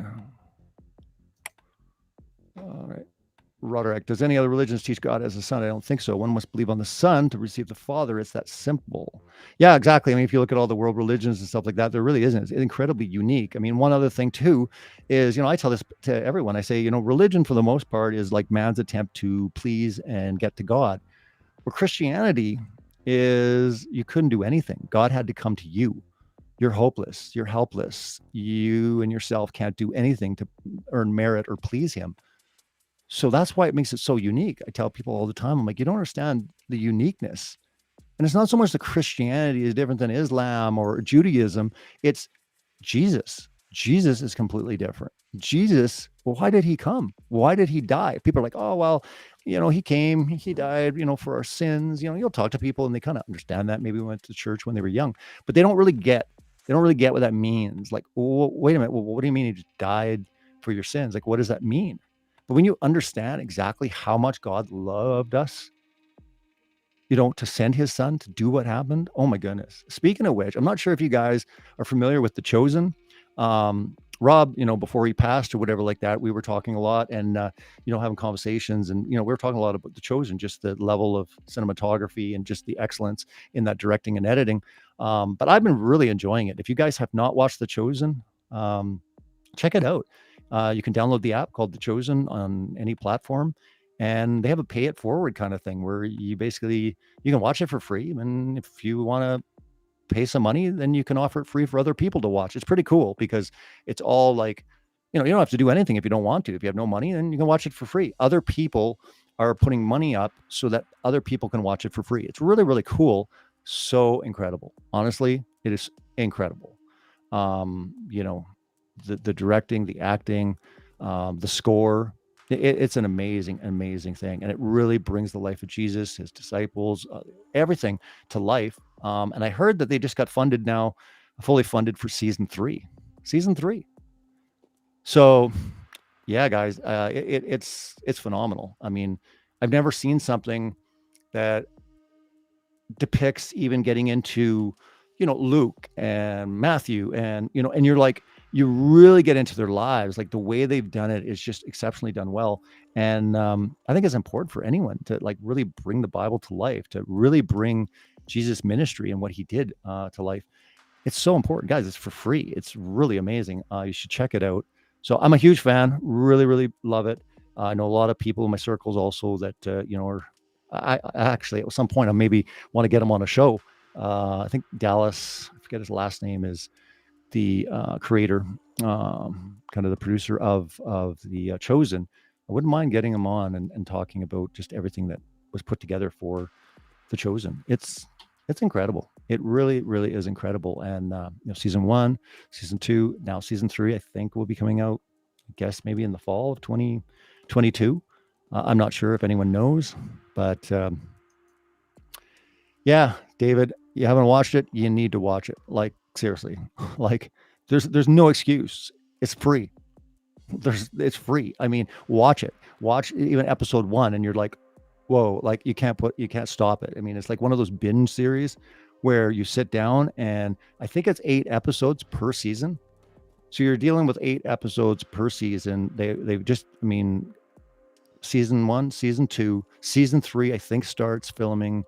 Roderick, does any other religions teach God as a son? I don't think so. One must believe on the Son to receive the Father. It's that simple. Yeah, exactly. I mean, if you look at all the world religions and stuff like that, there really isn't. It's incredibly unique. I mean, one other thing too is, I tell this to everyone. I say, religion for the most part is like man's attempt to please and get to God. Where Christianity is, you couldn't do anything. God had to come to you. You're hopeless. You're helpless. You and yourself can't do anything to earn merit or please him. So that's why it makes it so unique. I tell people all the time, I'm like, you don't understand the uniqueness. And it's not so much that Christianity is different than Islam or Judaism. It's Jesus. Jesus is completely different. Jesus, well, why did he come? Why did he die? People are like, oh, well, he came, he died, for our sins. You'll talk to people and they kind of understand that. Maybe went to church when they were young, but they don't really get what that means. Like, well, wait a minute. Well, what do you mean he just died for your sins? Like, what does that mean? But when you understand exactly how much God loved us, to send his son to do what happened, oh my goodness. Speaking of which, I'm not sure if you guys are familiar with The Chosen. Rob, before he passed or whatever like that, we were talking a lot and, having conversations and, we were talking a lot about The Chosen, just the level of cinematography and just the excellence in that directing and editing. But I've been really enjoying it. If you guys have not watched The Chosen, check it out. You can download the app called The Chosen on any platform, and they have a pay it forward kind of thing where you can watch it for free. And if you want to pay some money, then you can offer it free for other people to watch. It's pretty cool because it's all like, you don't have to do anything if you don't want to. If you have no money, then you can watch it for free. Other people are putting money up so that other people can watch it for free. It's really, really cool. So incredible. Honestly, it is incredible. The directing, the acting, the score, it's an amazing, amazing thing. And it really brings the life of Jesus, his disciples, everything to life. And I heard that they just got funded now, fully funded for season 3. So yeah, guys, it's phenomenal. I mean, I've never seen something that depicts even getting into, Luke and Matthew and, and you're like, you really get into their lives. Like the way they've done it is just exceptionally done well. And I think it's important for anyone to like really bring the Bible to life, to really bring Jesus' ministry and what he did to life. It's so important, guys. It's for free. It's really amazing. You should check it out. So I'm a huge fan. Really, really love it. I know a lot of people in my circles also that, are, I actually at some point I maybe want to get them on a show. I think Dallas, I forget his last name, is the creator, kind of the producer of The Chosen. I wouldn't mind getting him on and talking about just everything that was put together for The Chosen. It's incredible. It really, really is incredible. And season 1, season 2, now season 3, I think will be coming out, I guess maybe in the fall of 2022. I'm not sure if anyone knows, but yeah, David, you haven't watched it, you need to watch it. Like seriously, like there's no excuse. It's free. It's free. I mean, watch even episode 1 and you're like, whoa, like you can't stop it. I mean, it's like one of those binge series where you sit down and I think it's 8 episodes per season. So you're dealing with 8 episodes per season. They've just, I mean, season 1, season 2, season 3, I think starts filming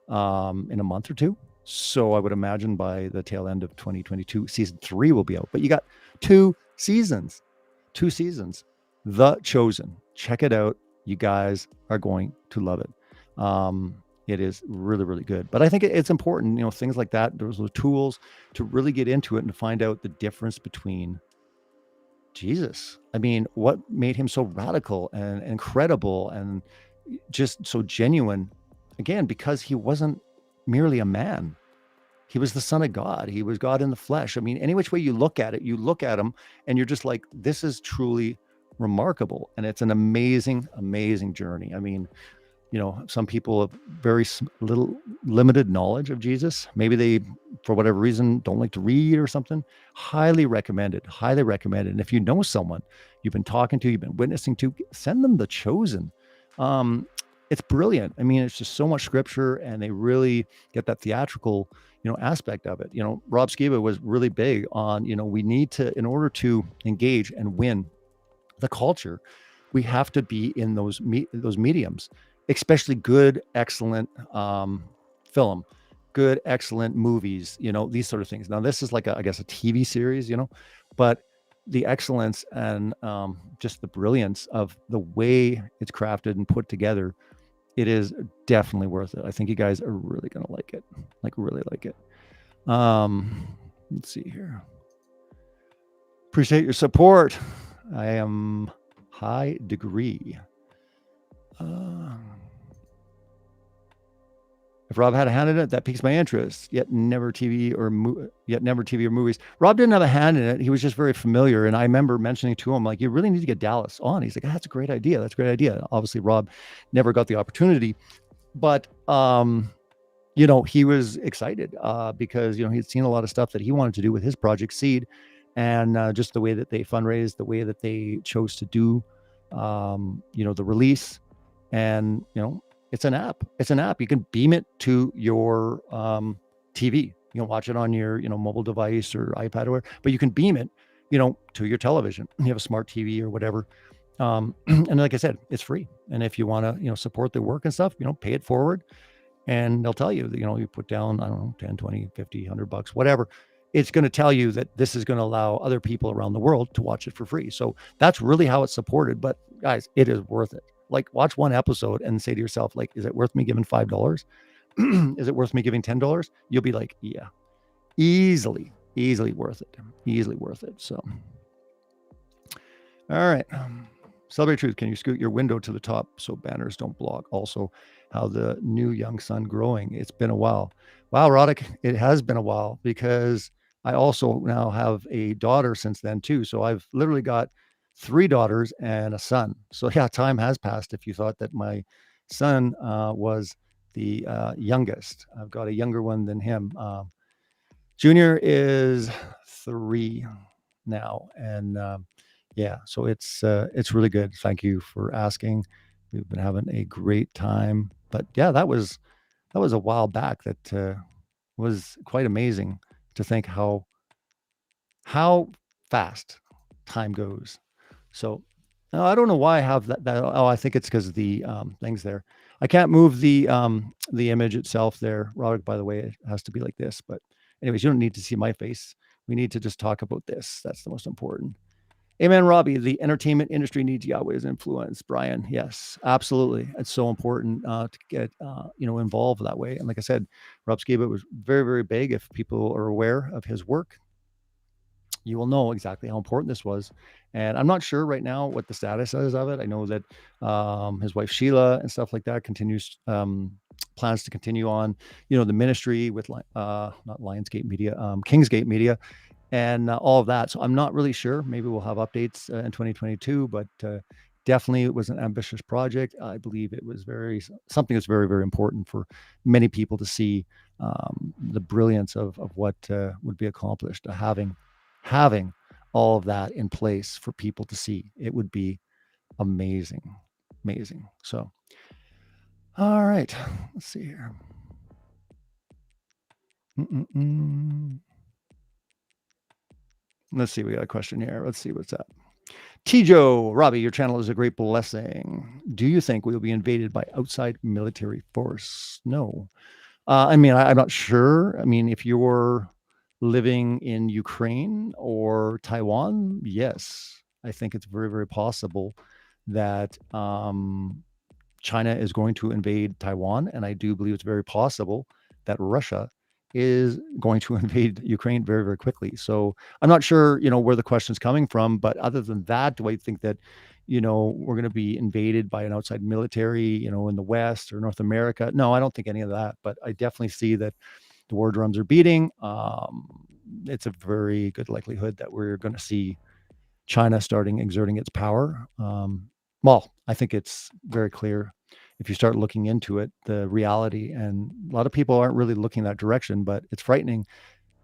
in a month or 2. So I would imagine by the tail end of 2022, season 3 will be out. But you got 2 seasons. The Chosen. Check it out. You guys are going to love it. It is really, really good. But I think it's important, things like that. There's those tools to really get into it and to find out the difference between Jesus. I mean, what made him so radical and incredible and just so genuine? Again, because he wasn't merely a man. He was the Son of God. He was God in the flesh. I mean, any which way you look at it, you look at him and you're just like, this is truly remarkable, and it's an amazing, amazing journey. I mean, some people have very little limited knowledge of Jesus. Maybe they, for whatever reason, don't like to read or something. Highly recommended. Highly recommended. And if you know someone you've been talking to, you've been witnessing to, send them The Chosen. It's brilliant. I mean, it's just so much scripture, and they really get that theatrical, aspect of it. Rob Skiba was really big on, we need to, in order to engage and win the culture, we have to be in those mediums, especially good, excellent film, good, excellent movies, these sort of things. Now, this is like I guess a TV series, but the excellence and just the brilliance of the way it's crafted and put together, it is definitely worth it. I think you guys are really going to like it, like really like it. Let's see here. Appreciate your support. I am high degree. If Rob had a hand in it, that piques my interest. Yet never TV or movies. Rob didn't have a hand in it. He was just very familiar. And I remember mentioning to him, like, you really need to get Dallas on. He's like, that's a great idea. That's a great idea. Obviously, Rob never got the opportunity, but he was excited because he'd seen a lot of stuff that he wanted to do with his Project Seed, and just the way that they fundraised, the way that they chose to do, the release, and it's an app. It's an app. You can beam it to your TV. You can watch it on your mobile device or iPad or whatever, but you can beam it, to your television. You have a smart TV or whatever. And like I said, it's free. And if you want to, support their work and stuff, pay it forward. And they'll tell you that, you put down, I don't know, 10, 20, 50, $100, whatever. It's going to tell you that this is going to allow other people around the world to watch it for free. So that's really how it's supported. But guys, it is worth it. Like, watch one episode and say to yourself, like, is it worth me giving $5? Is it worth me giving $10? You'll be like, yeah, easily worth it. Easily worth it. So, all right. Celebrate Truth. Can you scoot your window to the top so banners don't block? Also, how the new young son growing. It's been a while. Wow, Roddick, it has been a while, because I also now have a daughter since then too. So I've literally got 3 daughters and a son. So yeah, time has passed. If you thought that my son was the youngest, I've got a younger one than him. Junior is 3 now, and yeah, so it's really good. Thank you for asking. We've been having a great time. But yeah, that was a while back. That was quite amazing to think how fast time goes. So I don't know why I have that. Oh, I think it's because of the things there. I can't move the image itself there, Roderick. By the way, it has to be like this. But anyways, you don't need to see my face. We need to just talk about this. That's the most important. Amen, Robbie. The entertainment industry needs Yahweh's influence. Brian, yes, absolutely. It's so important to get involved that way. And like I said, Rob Skiba was very, very big. If people are aware of his work, you will know exactly how important this was. And I'm not sure right now what the status is of it. I know that his wife Sheila and stuff like that continues, plans to continue on, the ministry with not Lionsgate Media, Kingsgate Media, and all of that. So I'm not really sure. Maybe we'll have updates in 2022, but definitely it was an ambitious project. I believe it was something that's very, very important for many people to see, the brilliance of what would be accomplished. Having all of that in place for people to see, it would be amazing. So, all right, let's see here. Let's see, we got a question here. Let's see what's up. Tijo, Robbie, your channel is a great blessing. Do you think we will be invaded by outside military force? No. I mean, I'm not sure. I mean, if you're living in Ukraine or Taiwan, yes, I think it's very, very possible that China is going to invade Taiwan. And I do believe it's very possible that Russia is going to invade Ukraine very, very quickly. So I'm not sure, where the question's coming from. But other than that, do I think that, we're going to be invaded by an outside military, in the West or North America? No, I don't think any of that. But I definitely see that the war drums are beating. It's a very good likelihood that we're going to see China starting exerting its power. Well, I think it's very clear if you start looking into it, the reality, and a lot of people aren't really looking that direction, but it's frightening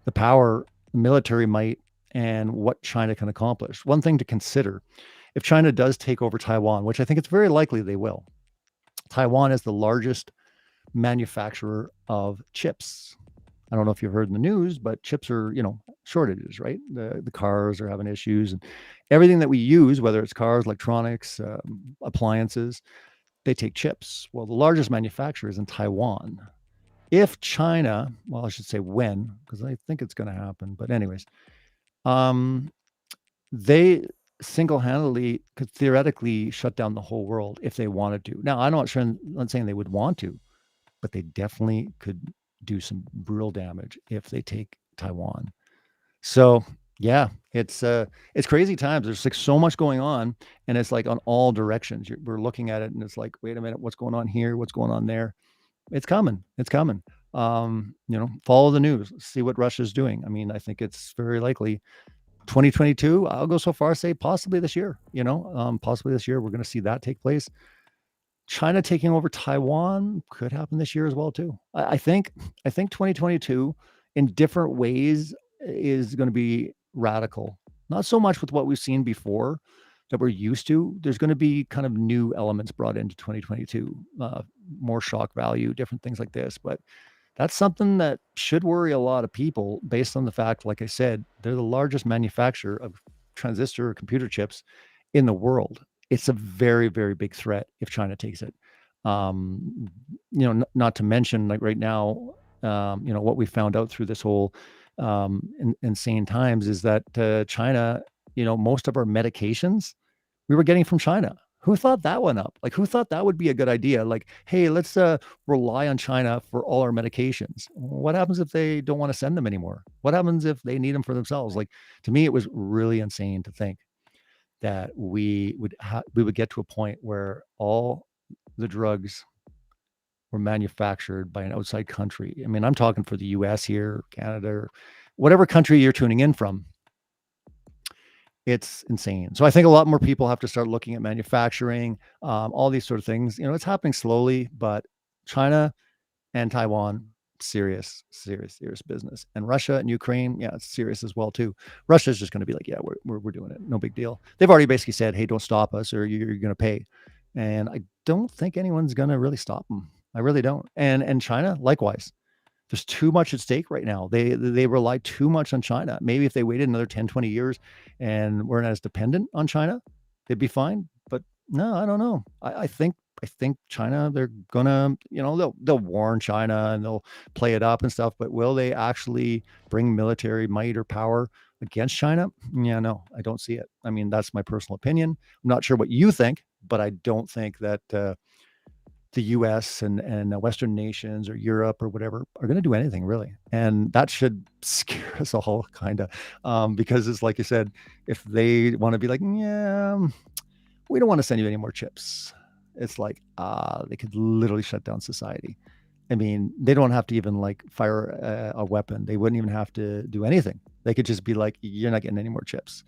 the power, the military might, and what China can accomplish. One thing to consider if China does take over Taiwan, which I think it's very likely they will, Taiwan is the largest manufacturer of chips. I don't know if you've heard in the news, but chips are, shortages, right? The cars are having issues, and everything that we use, whether it's cars, electronics, appliances, they take chips. Well, the largest manufacturer is in Taiwan. If China, well, I should say when, because I think it's going to happen. But anyways, um, they single-handedly could theoretically shut down the whole world if they wanted to. Now, I'm not sure. I'm not saying they would want to, but they definitely could do some brutal damage if they take Taiwan. So yeah, it's crazy times. There's like so much going on, and it's like on all directions. We're looking at it, and it's like, wait a minute, what's going on here? What's going on there? It's coming. It's coming. Follow the news. See what Russia's doing. I mean, I think it's very likely 2022. I'll go so far as say possibly this year. Possibly this year we're going to see that take place. China taking over Taiwan could happen this year as well too. I think 2022 in different ways is going to be radical. Not so much with what we've seen before that we're used to. There's going to be kind of new elements brought into 2022, more shock value, different things like this. But that's something that should worry a lot of people based on the fact, like I said, they're the largest manufacturer of transistor computer chips in the world. It's a very, very big threat if China takes it. Not to mention, like right now, what we found out through this whole insane times is that China, most of our medications we were getting from China. Who thought that one up? Like, who thought that would be a good idea? Like, hey, let's rely on China for all our medications. What happens if they don't want to send them anymore? What happens if they need them for themselves? Like, to me, it was really insane to think that we would get to a point where all the drugs were manufactured by an outside country. I mean, I'm talking for the US here, Canada, or whatever country you're tuning in from. It's insane. So I think a lot more people have to start looking at manufacturing, all these sort of things. It's happening slowly, but China and Taiwan, serious, serious, serious business. And Russia and Ukraine, yeah, it's serious as well too. Russia's just going to be like, yeah, we're doing it, no big deal. They've already basically said, hey, don't stop us, or you're going to pay. And I don't think anyone's going to really stop them. I really don't. And China, likewise. There's too much at stake right now. They rely too much on China. Maybe if they waited another 10, 20 years and weren't as dependent on China, they'd be fine. But no, I don't know. I think China, they're gonna, they'll warn China and they'll play it up and stuff, but will they actually bring military might or power against China? Yeah, no, I don't see it. I mean, that's my personal opinion. I'm not sure what you think, but I don't think that the US and Western nations or Europe or whatever are going to do anything really. And that should scare us all kind of, because it's like you said, if they want to be like, yeah, we don't want to send you any more chips. It's like, they could literally shut down society. I mean, they don't have to even like fire a weapon. They wouldn't even have to do anything. They could just be like, you're not getting any more chips.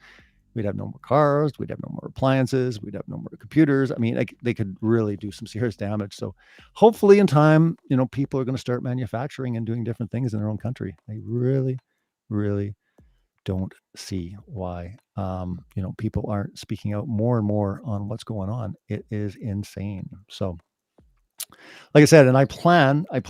We'd have no more cars. We'd have no more appliances. We'd have no more computers. I mean, they could really do some serious damage. So hopefully in time, people are going to start manufacturing and doing different things in their own country. I really, really don't see why, people aren't speaking out more and more on what's going on. It is insane. So like I said, and I plan, for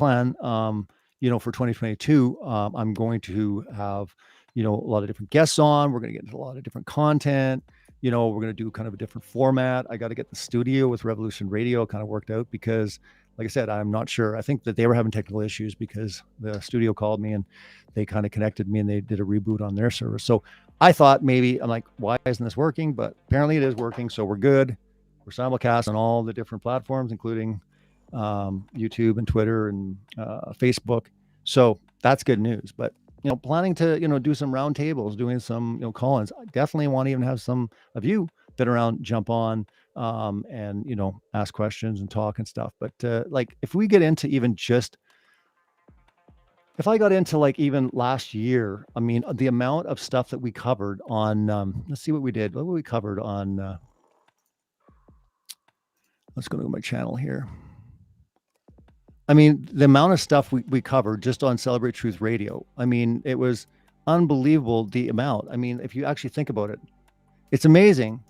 2022, I'm going to have, a lot of different guests on. We're going to get into a lot of different content. We're going to do kind of a different format. I got to get the studio with Revolution Radio kind of worked out because, like I said, I'm not sure. I think that they were having technical issues because the studio called me and they kind of connected me and they did a reboot on their service. So I thought maybe, I'm like, why isn't this working? But apparently it is working. So we're good. We're simulcast on all the different platforms, including YouTube and Twitter and Facebook. So that's good news. But planning to do some roundtables, doing some call-ins. I definitely want to even have some of you that are around jump on and ask questions and talk and stuff. But like if we get into even just if I got into like even last year, I mean, the amount of stuff that we covered on, let's see what we did. What we covered on, let's go to my channel here. I mean, the amount of stuff we covered just on Celebrate Truth Radio. I mean, it was unbelievable the amount. I mean, if you actually think about it, it's amazing.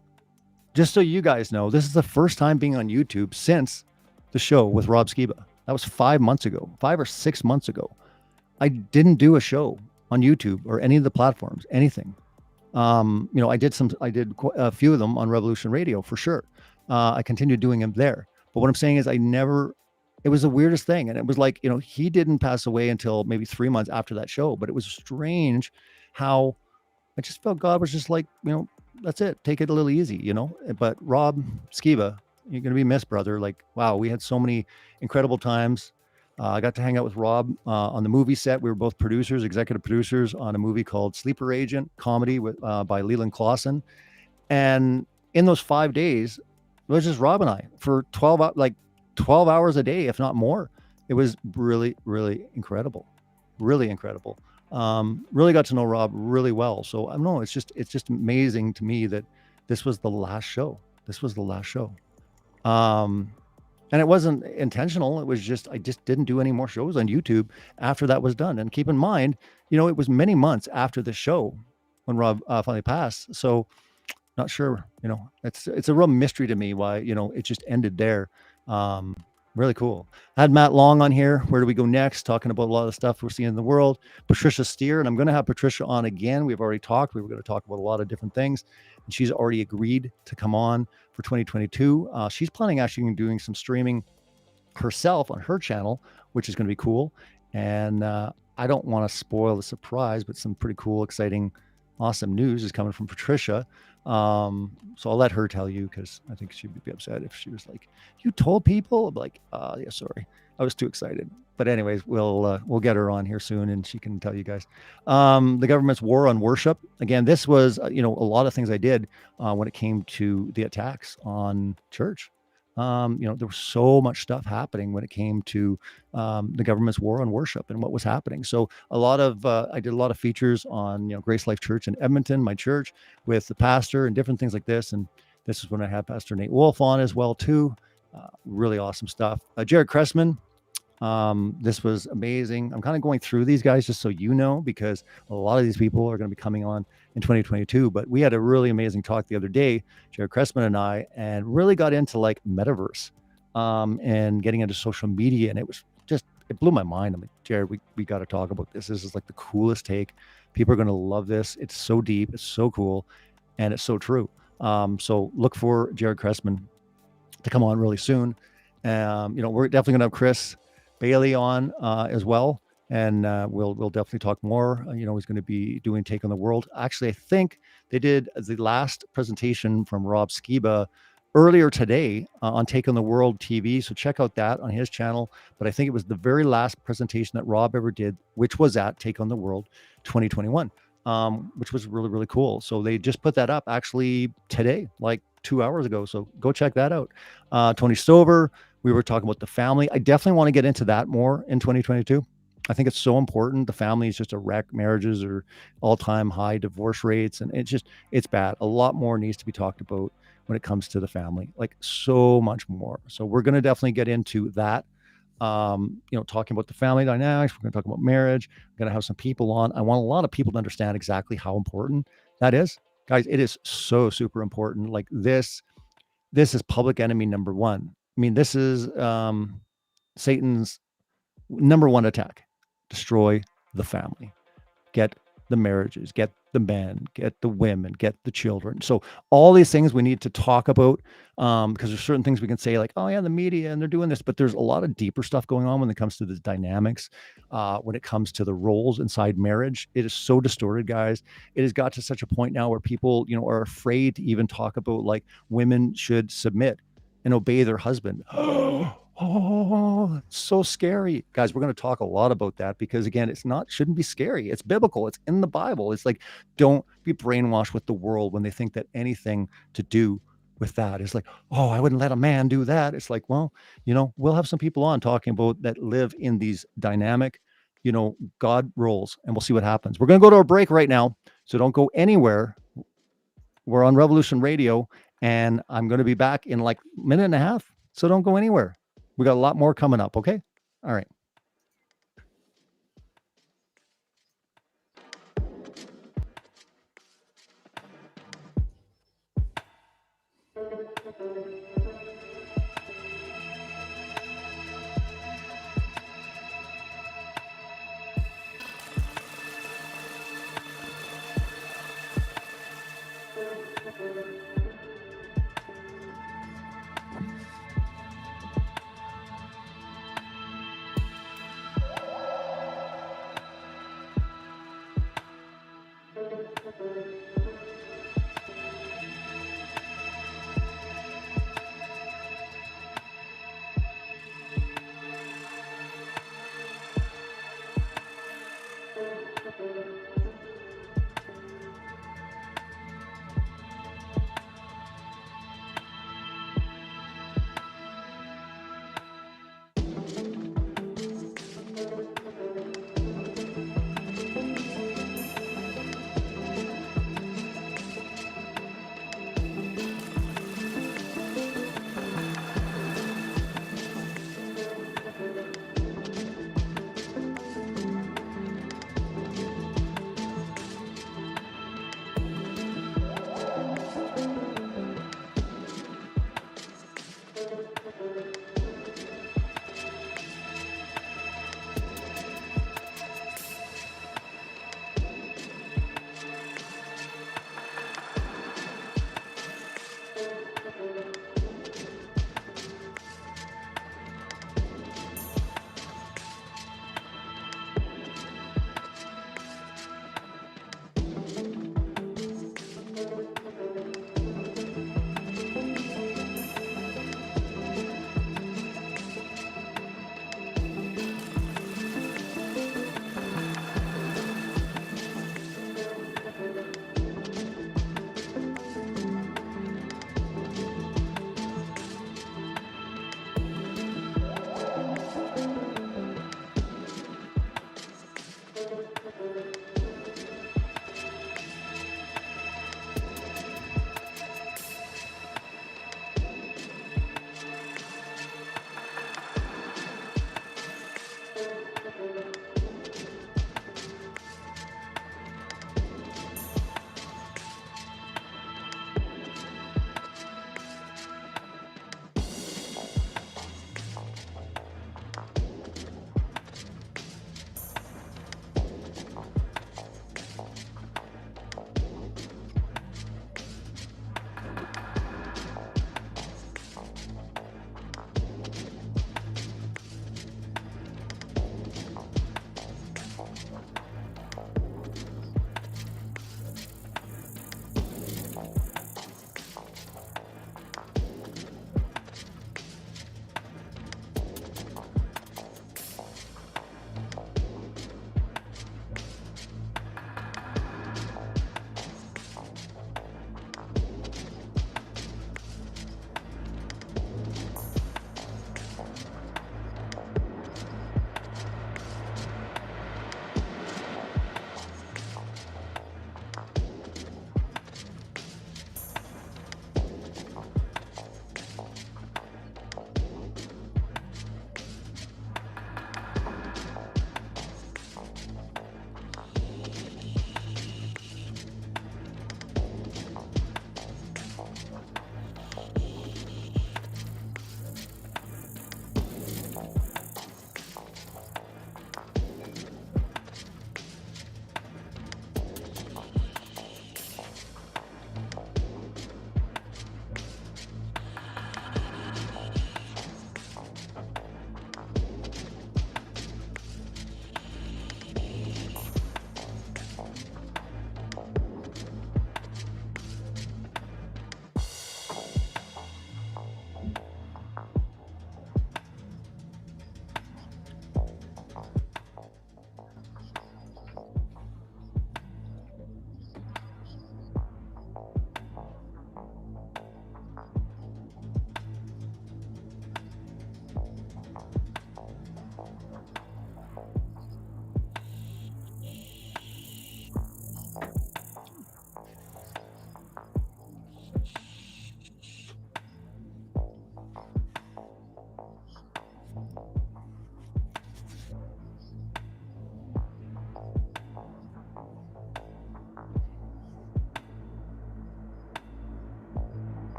Just so you guys know, this is the first time being on YouTube since the show with Rob Skiba. That was 5 months ago, 5 or 6 months ago. I didn't do a show on YouTube or any of the platforms, anything. I did a few of them on Revolution Radio for sure. I continued doing them there. But what I'm saying is it was the weirdest thing. And it was like, he didn't pass away until maybe 3 months after that show, but it was strange how I just felt God was just like, that's it. Take it a little easy, But Rob Skiba, you're going to be missed, brother. Like, wow, we had so many incredible times. I got to hang out with Rob on the movie set. We were both producers, executive producers on a movie called Sleeper Agent, comedy by Leland Clausen. And in those 5 days, it was just Rob and I for 12 hours a day, if not more. It was really, really incredible. Really incredible. Really got to know Rob really well. So I don't know, it's just amazing to me that this was the last show. And it wasn't intentional. It was just, I just didn't do any more shows on YouTube after that was done. And keep in mind, it was many months after the show when Rob finally passed. So not sure, it's a real mystery to me why, it just ended there. Really cool. I had Matt Long on here. Where do we go next? Talking about a lot of stuff we're seeing in the world. Patricia Steer, and I'm going to have Patricia on again. We've already talked. We were going to talk about a lot of different things, and she's already agreed to come on for 2022. She's planning actually on doing some streaming herself on her channel, which is going to be cool. And I don't want to spoil the surprise, but some pretty cool, exciting, awesome news is coming from Patricia. So I'll let her tell you, because I think she'd be upset if she was like, you told people. I'm like, yeah, sorry, I was too excited. But anyways, we'll get her on here soon and she can tell you guys. The government's war on worship. Again, this was a lot of things I did when it came to the attacks on church. There was so much stuff happening when it came to the government's war on worship and what was happening. So I did a lot of features on Grace Life Church in Edmonton, my church, with the pastor and different things like this. And this is when I had Pastor Nate Wolf on as well too. Really awesome stuff. Jared Cressman. This was amazing. I'm kind of going through these guys just so you know, because a lot of these people are going to be coming on in 2022. But we had a really amazing talk the other day, Jared Cressman and I, and really got into like metaverse and getting into social media. And it blew my mind. I'm like, Jared, we got to talk about this. This is like the coolest take. People are going to love this. It's so deep. It's so cool. And it's so true. So look for Jared Cressman to come on really soon. We're definitely going to have Chris Bailey on as well, and we'll definitely talk more. He's going to be doing Take on the World. Actually, I think they did the last presentation from Rob Skiba earlier today on Take on the World TV, so check out that on his channel. But I think it was the very last presentation that Rob ever did, which was at Take on the World 2021, which was really, really cool. So they just put that up actually today, like 2 hours ago, so go check that out. Tony Stover, we were talking about the family. I definitely want to get into that more in 2022. I think it's so important. The family is just a wreck. Marriages are all-time high divorce rates, and it's bad. A lot more needs to be talked about when it comes to the family, like so much more. So we're going to definitely get into that. Talking about the family dynamics. We're going to talk about marriage. We're going to have some people on. I want a lot of people to understand exactly how important that is. Guys, it is so super important. Like this is public enemy number one. I mean, this is Satan's number one attack. Destroy the family. Get the marriages, get the men, get the women, get the children. So all these things we need to talk about because there's certain things we can say like, oh yeah, the media and they're doing this, but there's a lot of deeper stuff going on when it comes to the dynamics, when it comes to the roles inside marriage. It is so distorted, guys. It has got to such a point now where people, are afraid to even talk about like women should submit and obey their husband. Oh, it's so scary. Guys, we're going to talk a lot about that because again, shouldn't be scary. It's biblical. It's in the Bible. It's like, don't be brainwashed with the world when they think that anything to do with that is like, oh, I wouldn't let a man do that. It's like, well, we'll have some people on talking about that live in these dynamic God rolls, and we'll see what happens. We're going to go to a break right now, so don't go anywhere. We're on Revolution Radio, and I'm going to be back in like a minute and a half, so don't go anywhere. We got a lot more coming up, okay? All right.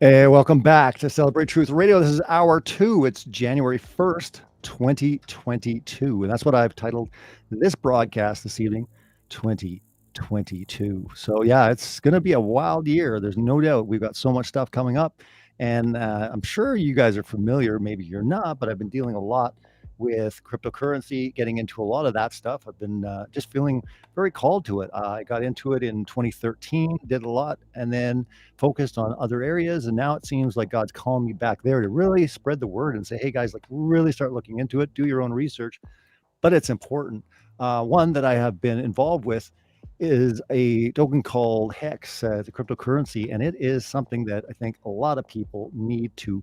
Hey, welcome back to Celebrate Truth Radio. This is hour 2. It's January 1st, 2022. And that's what I've titled this broadcast this evening, 2022. So, yeah, it's going to be a wild year. There's no doubt. We've got so much stuff coming up. And I'm sure you guys are familiar. Maybe you're not, but I've been dealing a lot with cryptocurrency, getting into a lot of that stuff. I've been just feeling very called to it. I got into it in 2013, did a lot, and then focused on other areas. And now it seems like God's calling me back there to really spread the word and say, hey guys, like really start looking into it, do your own research. But it's important. One that I have been involved with is a token called Hex, the cryptocurrency, and it is something that I think a lot of people need to,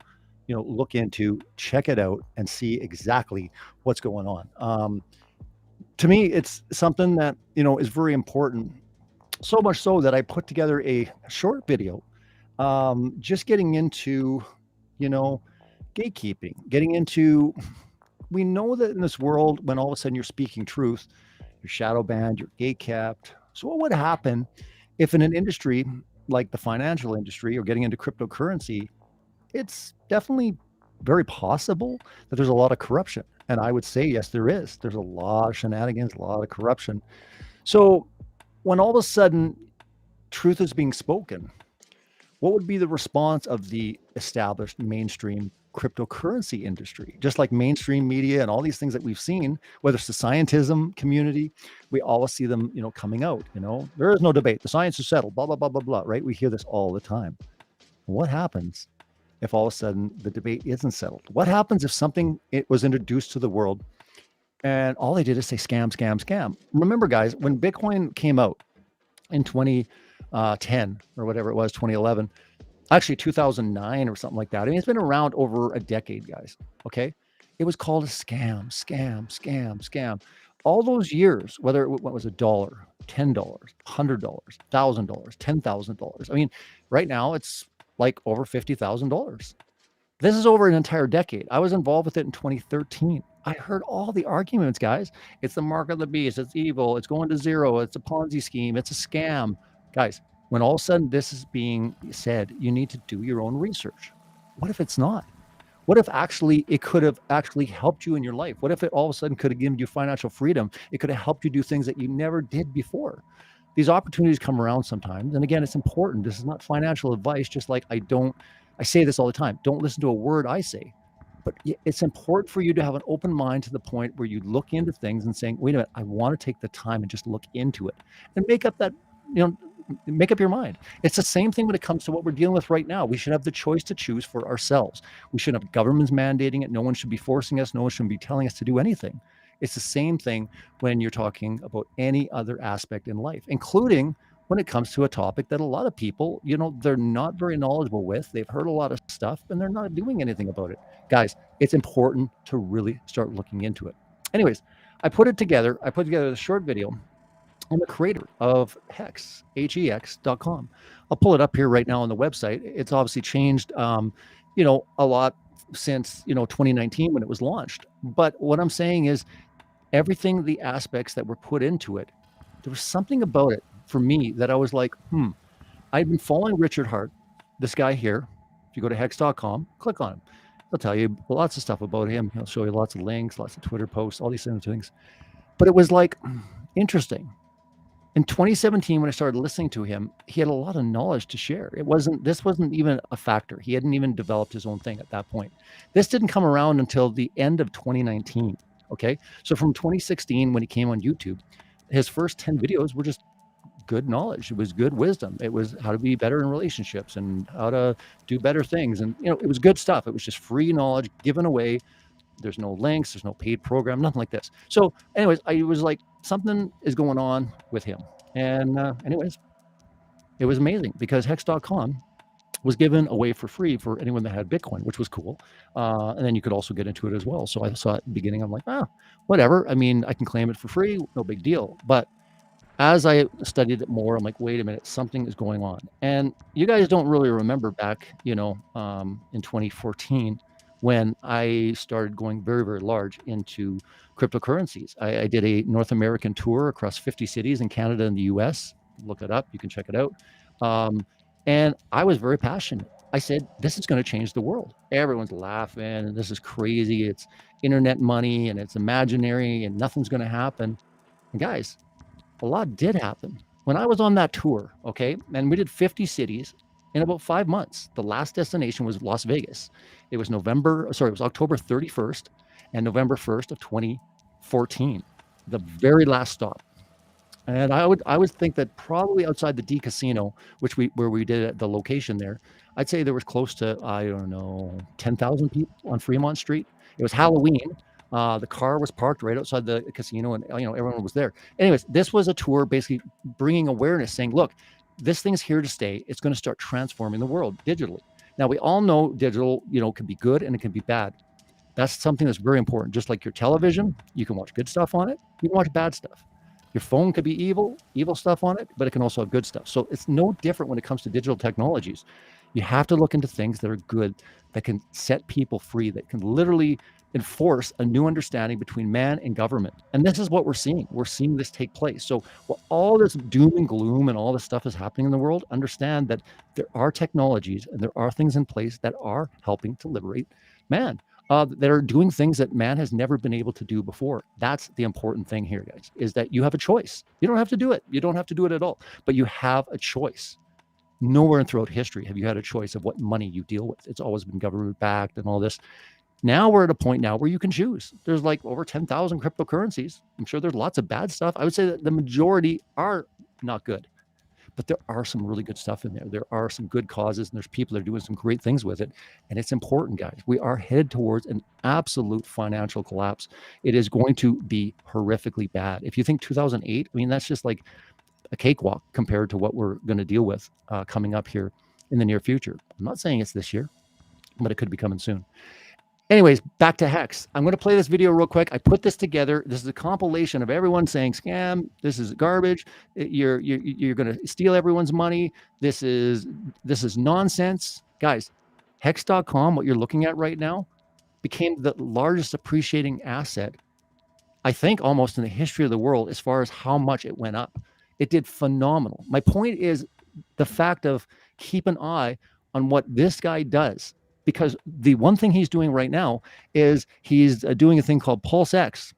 look into, check it out, and see exactly what's going on. To me, it's something that is very important. So much so that I put together a short video, just getting into, gatekeeping, getting into. We know that in this world, when all of a sudden you're speaking truth, you're shadow banned, you're gate capped. So what would happen if in an industry like the financial industry or getting into cryptocurrency, it's definitely very possible that there's a lot of corruption. And I would say, yes, there is. There's a lot of shenanigans, a lot of corruption. So when all of a sudden truth is being spoken, what would be the response of the established mainstream cryptocurrency industry? Just like mainstream media and all these things that we've seen, whether it's the scientism community, we always see them, coming out, there is no debate. The science is settled, blah, blah, blah, blah, blah, right? We hear this all the time. What happens if all of a sudden the debate isn't settled? What happens if something it was introduced to the world and all they did is say scam, scam, scam? Remember, guys, when Bitcoin came out in 2010 or whatever it was, 2011, actually 2009 or something like that. I mean, it's been around over a decade, guys. Okay. It was called a scam, scam, scam, scam. All those years, whether it was $1, $10, $100, $1,000, $10,000. I mean, right now it's like over $50,000. This is over an entire decade. I was involved with it in 2013. I heard all the arguments, guys. It's the mark of the beast. It's evil. It's going to zero. It's a Ponzi scheme. It's a scam. Guys, when all of a sudden this is being said, you need to do your own research. What if it's not? What if actually it could have actually helped you in your life? What if it all of a sudden could have given you financial freedom? It could have helped you do things that you never did before. These opportunities come around sometimes. And again, it's important. This is not financial advice, just like I say this all the time. Don't listen to a word I say. But it's important for you to have an open mind to the point where you look into things and saying, wait a minute, I want to take the time and just look into it and make up that, make up your mind. It's the same thing when it comes to what we're dealing with right now. We should have the choice to choose for ourselves. We shouldn't have governments mandating it. No one should be forcing us. No one should be telling us to do anything. It's the same thing when you're talking about any other aspect in life, including when it comes to a topic that a lot of people, they're not very knowledgeable with. They've heard a lot of stuff and they're not doing anything about it. Guys, it's important to really start looking into it. Anyways, I put together a short video. I'm the creator of Hex, hex.com. I'll pull it up here right now on the website. It's obviously changed, a lot since, 2019 when it was launched. But what I'm saying is everything, the aspects that were put into it, there was something about it for me that I was like, I've been following Richard Hart, this guy here. If you go to hex.com, click on him. He'll tell you lots of stuff about him. He'll show you lots of links, lots of Twitter posts, all these things. But it was like, interesting. In 2017, when I started listening to him, he had a lot of knowledge to share. This wasn't even a factor. He hadn't even developed his own thing at that point. This didn't come around until the end of 2019. Okay. So from 2016, when he came on YouTube, his first 10 videos were just good knowledge. It was good wisdom. It was how to be better in relationships and how to do better things. And, it was good stuff. It was just free knowledge given away. There's no links. There's no paid program, nothing like this. So anyways, I was like, something is going on with him. And anyways, it was amazing because hex.com was given away for free for anyone that had Bitcoin, which was cool. And then you could also get into it as well. So I saw it at the beginning. I'm like, whatever. I mean, I can claim it for free. No big deal. But as I studied it more, I'm like, wait a minute, something is going on. And you guys don't really remember back, in 2014, when I started going very, very large into cryptocurrencies. I did a North American tour across 50 cities in Canada and the US. Look it up. You can check it out. And I was very passionate. I said, this is going to change the world. Everyone's laughing and this is crazy. It's internet money and it's imaginary and nothing's going to happen. And guys, a lot did happen. When I was on that tour, okay, and we did 50 cities in about 5 months. The last destination was Las Vegas. It was October 31st and November 1st of 2014, the very last stop. And I would think that probably outside the D Casino, where we did at the location there, I'd say there was close to, I don't know, 10,000 people on Fremont Street. It was Halloween. The car was parked right outside the casino, and everyone was there. Anyways, this was a tour basically bringing awareness, saying, look, this thing's here to stay. It's going to start transforming the world digitally. Now, we all know digital, can be good and it can be bad. That's something that's very important. Just like your television, you can watch good stuff on it. You can watch bad stuff. Your phone could be evil stuff on it, but it can also have good stuff. So it's no different when it comes to digital technologies. You have to look into things that are good, that can set people free, that can literally enforce a new understanding between man and government. And this is what we're seeing. We're seeing this take place. So while all this doom and gloom and all this stuff is happening in the world, understand that there are technologies and there are things in place that are helping to liberate man. That are doing things that man has never been able to do before. That's the important thing here, guys, is that you have a choice. You don't have to do it. You don't have to do it at all, but you have a choice. Nowhere throughout history have you had a choice of what money you deal with. It's always been government backed and all this. Now we're at a point now where you can choose. There's like over 10,000 cryptocurrencies. I'm sure there's lots of bad stuff. I would say that the majority are not good. But there are some really good stuff in there. There are some good causes, and there's people that are doing some great things with it. And it's important, guys. We are headed towards an absolute financial collapse. It is going to be horrifically bad. If you think 2008, I mean, that's just like a cakewalk compared to what we're going to deal with coming up here in the near future. I'm not saying it's this year, but it could be coming soon. Anyways, back to Hex. I'm going to play this video real quick. I put this together. This is a compilation of everyone saying scam. This is garbage. You're going to steal everyone's money. This is nonsense. Guys, Hex.com, what you're looking at right now, became the largest appreciating asset, I think, almost in the history of the world as far as how much it went up. It did phenomenal. My point is the fact of keep an eye on what this guy does. Because the one thing he's doing right now is he's doing a thing called Pulse X.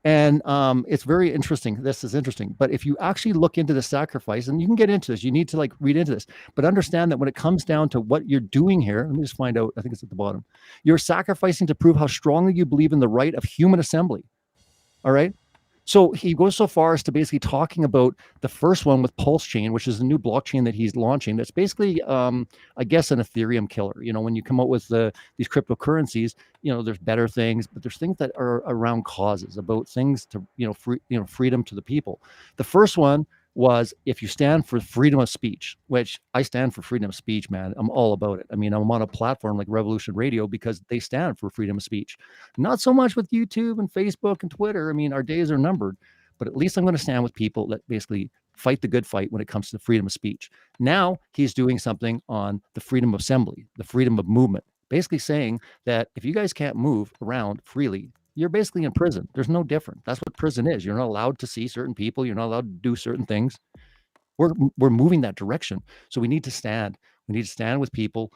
And it's very interesting. This is interesting. But if you actually look into the sacrifice, and you can get into this, you need to read into this, but understand that when it comes down to what you're doing here, let me just find out, I think it's at the bottom. You're sacrificing to prove how strongly you believe in the right of human assembly. All right. So he goes so far as to basically talking about the first one with Pulse Chain, which is a new blockchain that he's launching. That's basically, I guess, an Ethereum killer. When you come out with these cryptocurrencies, there's better things, but there's things that are around causes, about things to, freedom to the people. The first one was if you stand for freedom of speech, which I stand for freedom of speech, man. I'm all about it. I mean, I'm on a platform like Revolution Radio because they stand for freedom of speech. Not so much with YouTube and Facebook and Twitter. I mean, our days are numbered, but at least I'm going to stand with people that basically fight the good fight when it comes to freedom of speech. Now he's doing something on the freedom of assembly, the freedom of movement, basically saying that if you guys can't move around freely, you're basically in prison. There's no different. That's what prison is. You're not allowed to see certain people. You're not allowed to do certain things. We're moving that direction. So we need to stand. We need to stand with people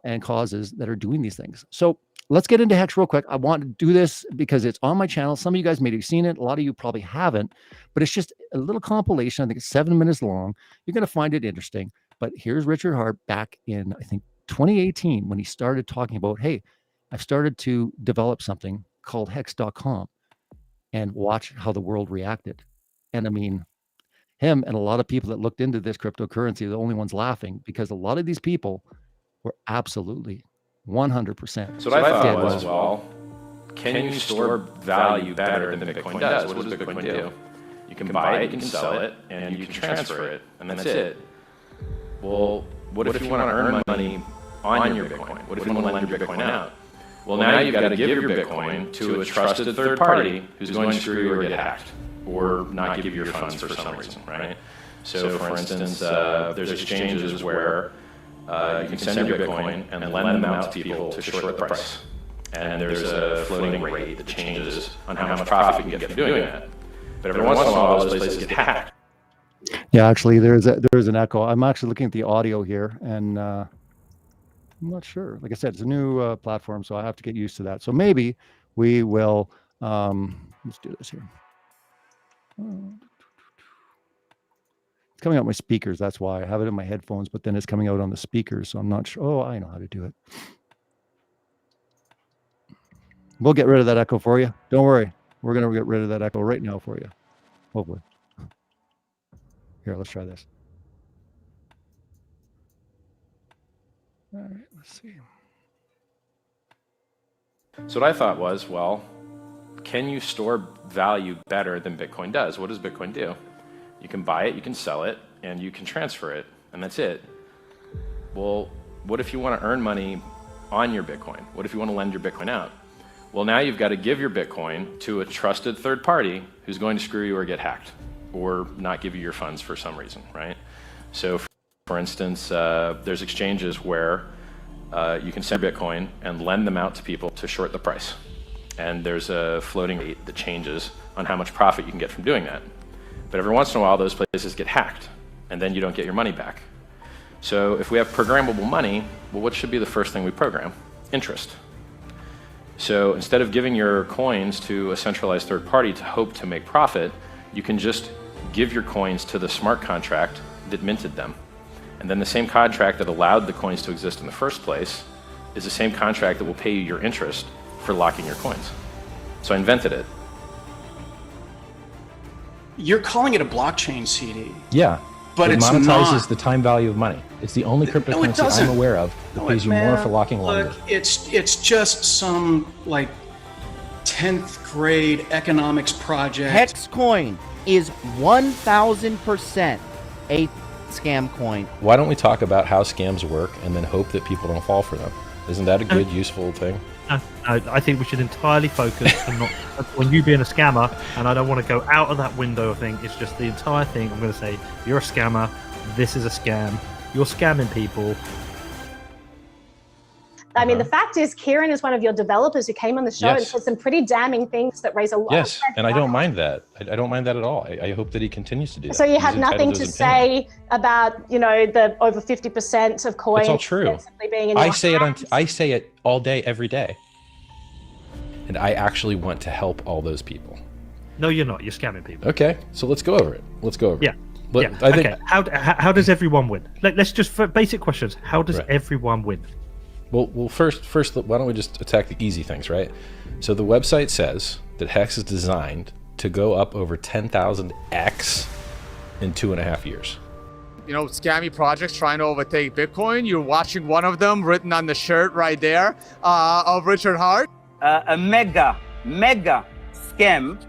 and causes that are doing these things. So let's get into Hex real quick. I want to do this because it's on my channel. Some of you guys may have seen it. A lot of you probably haven't, but it's just a little compilation. I think it's 7 minutes long. You're going to find it interesting. But here's Richard Hart back in, I think, 2018 when he started talking about, hey, I've started to develop something called Hex.com, and watch how the world reacted. And I mean, him and a lot of people that looked into this cryptocurrency are the only ones laughing, because a lot of these people were absolutely 100%. So what I thought was, well, can you store value better than Bitcoin does? What does Bitcoin do? You can buy it, you can sell it, and you can transfer it, and that's it. Well, what if you want to earn money on your Bitcoin? What if you want to lend your Bitcoin out? Well, now you've got to give your Bitcoin to a trusted third party who's going to screw you or get hacked, or not give you your funds for some reason, right? So, for instance, there's exchanges where you can send your Bitcoin and lend them out to people to short the price. And there's a floating rate that changes on how much profit you can get from doing that. But every once in a while, those places get hacked. Yeah, actually, there's an echo. I'm actually looking at the audio here, and I'm not sure. Like I said, it's a new platform, so I have to get used to that. So maybe we will, let's do this here. It's coming out my speakers. That's why I have it in my headphones, but then it's coming out on the speakers. So I'm not sure. Oh, I know how to do it. We'll get rid of that echo for you. Don't worry. We're going to get rid of that echo right now for you. Hopefully. Here, let's try this. All right, let's see. So what I thought was, well, can you store value better than Bitcoin does? What does Bitcoin do? You can buy it, you can sell it, and you can transfer it, and that's it. Well, what if you want to earn money on your Bitcoin? What if you want to lend your Bitcoin out? Well, now you've got to give your Bitcoin to a trusted third party who's going to screw you or get hacked or not give you your funds for some reason, right? So for instance, there's exchanges where you can send Bitcoin and lend them out to people to short the price. And there's a floating rate that changes on how much profit you can get from doing that. But every once in a while, those places get hacked, and then you don't get your money back. So if we have programmable money, well, what should be the first thing we program? Interest. So instead of giving your coins to a centralized third party to hope to make profit, you can just give your coins to the smart contract that minted them. And then the same contract that allowed the coins to exist in the first place is the same contract that will pay you your interest for locking your coins. So I invented it. You're calling it a blockchain, CD. Yeah. But it it's monetizes not. the time value of money. It's the only cryptocurrency doesn't. I'm aware of that pays you more for locking longer. Look, it's just some like 10th grade economics project. Hexcoin is 1,000% a scam coin. Why don't we talk about how scams work and then hope that people don't fall for them? Isn't that a good, useful thing? I think we should entirely focus on not on you being a scammer, and I don't want to go out of that window of thing. It's just the entire thing. I'm going to say, you're a scammer, this is a scam, you're scamming people. I mean, the fact is, Kieran is one of your developers who came on the show and said some pretty damning things that raise a lot of Yes, and I don't mind that. I don't mind that at all. I hope that he continues to do that. So you He's have nothing entitled to his opinion. say about, the over 50% of coins. It's all true. simply being in your I say it all day, every day. And I actually want to help all those people. No, you're not. You're scamming people. Okay, so let's go over it. Yeah. But Yeah. I think, Okay. How does everyone win? Let's just for basic questions. How does everyone win? Well, first, why don't we just attack the easy things, right? So the website says that Hex is designed to go up over 10,000x in 2.5 years. Scammy projects trying to overtake Bitcoin. You're watching one of them written on the shirt right there of Richard Hart. A mega scam.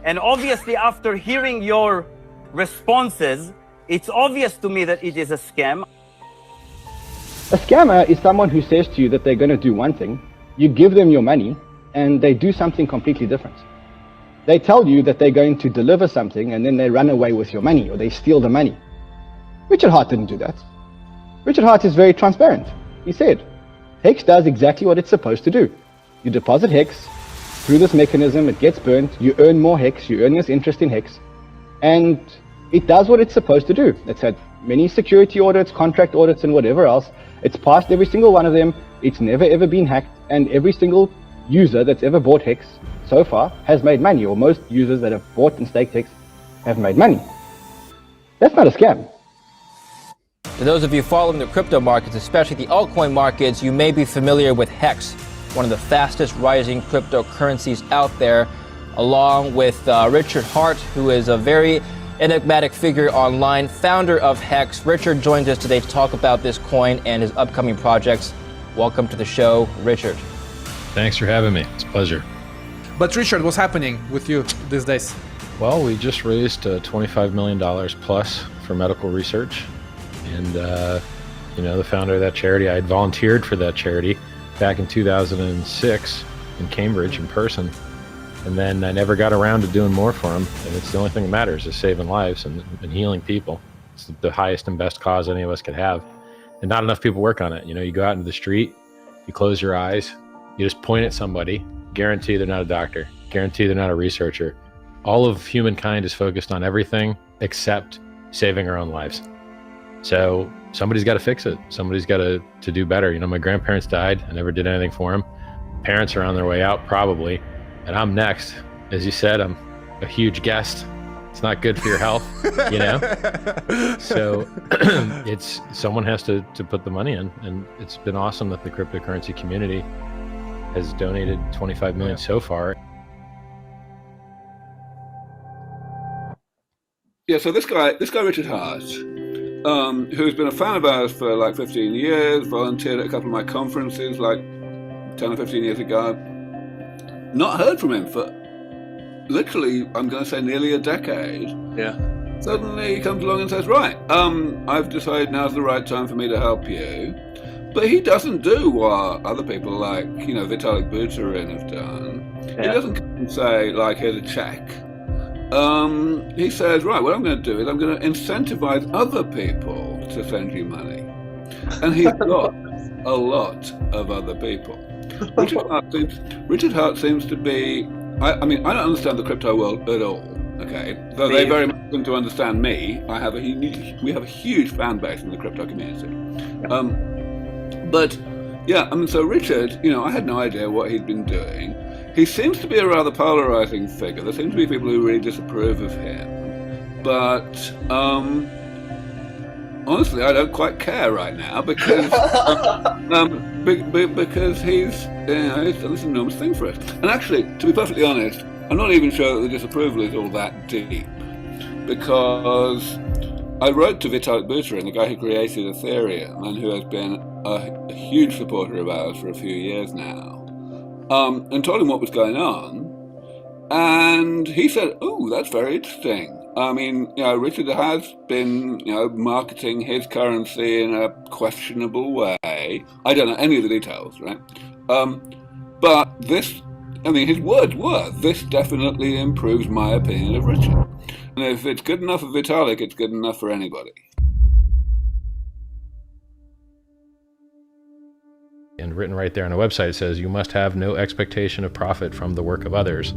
And obviously, after hearing your responses, it's obvious to me that it is a scam. A scammer is someone who says to you that they're going to do one thing, you give them your money, and they do something completely different. They tell you that they're going to deliver something, and then they run away with your money, or they steal the money. Richard Hart didn't do that. Richard Hart is very transparent. He said, Hex does exactly what it's supposed to do. You deposit Hex, through this mechanism it gets burnt, you earn more Hex, you earn this interest in Hex, and it does what it's supposed to do. It's had many security audits, contract audits, and whatever else. It's passed every single one of them. It's never ever been hacked, and every single user that's ever bought Hex so far has made money, or most users that have bought and staked Hex have made money. That's not a scam. For those of you following the crypto markets, especially the altcoin markets, you may be familiar with Hex, one of the fastest rising cryptocurrencies out there, along with Richard Hart, who is a very enigmatic figure online, founder of Hex. Richard joins us today to talk about this coin and his upcoming projects. Welcome to the show, Richard. Thanks for having me. It's a pleasure. But Richard, what's happening with you these days? Well, we just raised $25 million plus for medical research. And, the founder of that charity, I had volunteered for that charity back in 2006 in Cambridge in person. And then I never got around to doing more for them. And it's the only thing that matters is saving lives and healing people. It's the highest and best cause any of us could have. And not enough people work on it. You go out into the street, you close your eyes, you just point at somebody, guarantee they're not a doctor, guarantee they're not a researcher. All of humankind is focused on everything except saving our own lives. So somebody's got to fix it. Somebody's got to do better. My grandparents died. I never did anything for them. Parents are on their way out probably, and I'm next. As you said, I'm a huge guest. It's not good for your health, So someone has to put the money in, and it's been awesome that the cryptocurrency community has donated 25 million so far. Yeah, so this guy Richard Hart, who's been a fan of ours for like 15 years, volunteered at a couple of my conferences like 10 or 15 years ago. Not heard from him for literally, I'm going to say nearly a decade. Yeah. Suddenly he comes along and says, right, I've decided now's the right time for me to help you. But he doesn't do what other people like, Vitalik Buterin have done. Yeah. He doesn't come and say, like, here's a check. He says, right, what I'm going to do is I'm going to incentivize other people to send you money. And he's got a lot of other people. Richard Hart seems to be, I don't understand the crypto world at all, okay? Though they very much seem to understand me. We have a huge fan base in the crypto community. So Richard, I had no idea what he'd been doing. He seems to be a rather polarizing figure. There seem to be people who really disapprove of him. But honestly, I don't quite care right now because because he's done this enormous thing for us. And actually, to be perfectly honest, I'm not even sure that the disapproval is all that deep, because I wrote to Vitalik Buterin, the guy who created Ethereum and who has been a huge supporter of ours for a few years now, and told him what was going on, and he said, "Oh, that's very interesting. Richard has been, marketing his currency in a questionable way. I don't know any of the details, right? But this, his words were, this definitely improves my opinion of Richard. And if it's good enough for Vitalik, it's good enough for anybody." And written right there on the website, it says, you must have no expectation of profit from the work of others.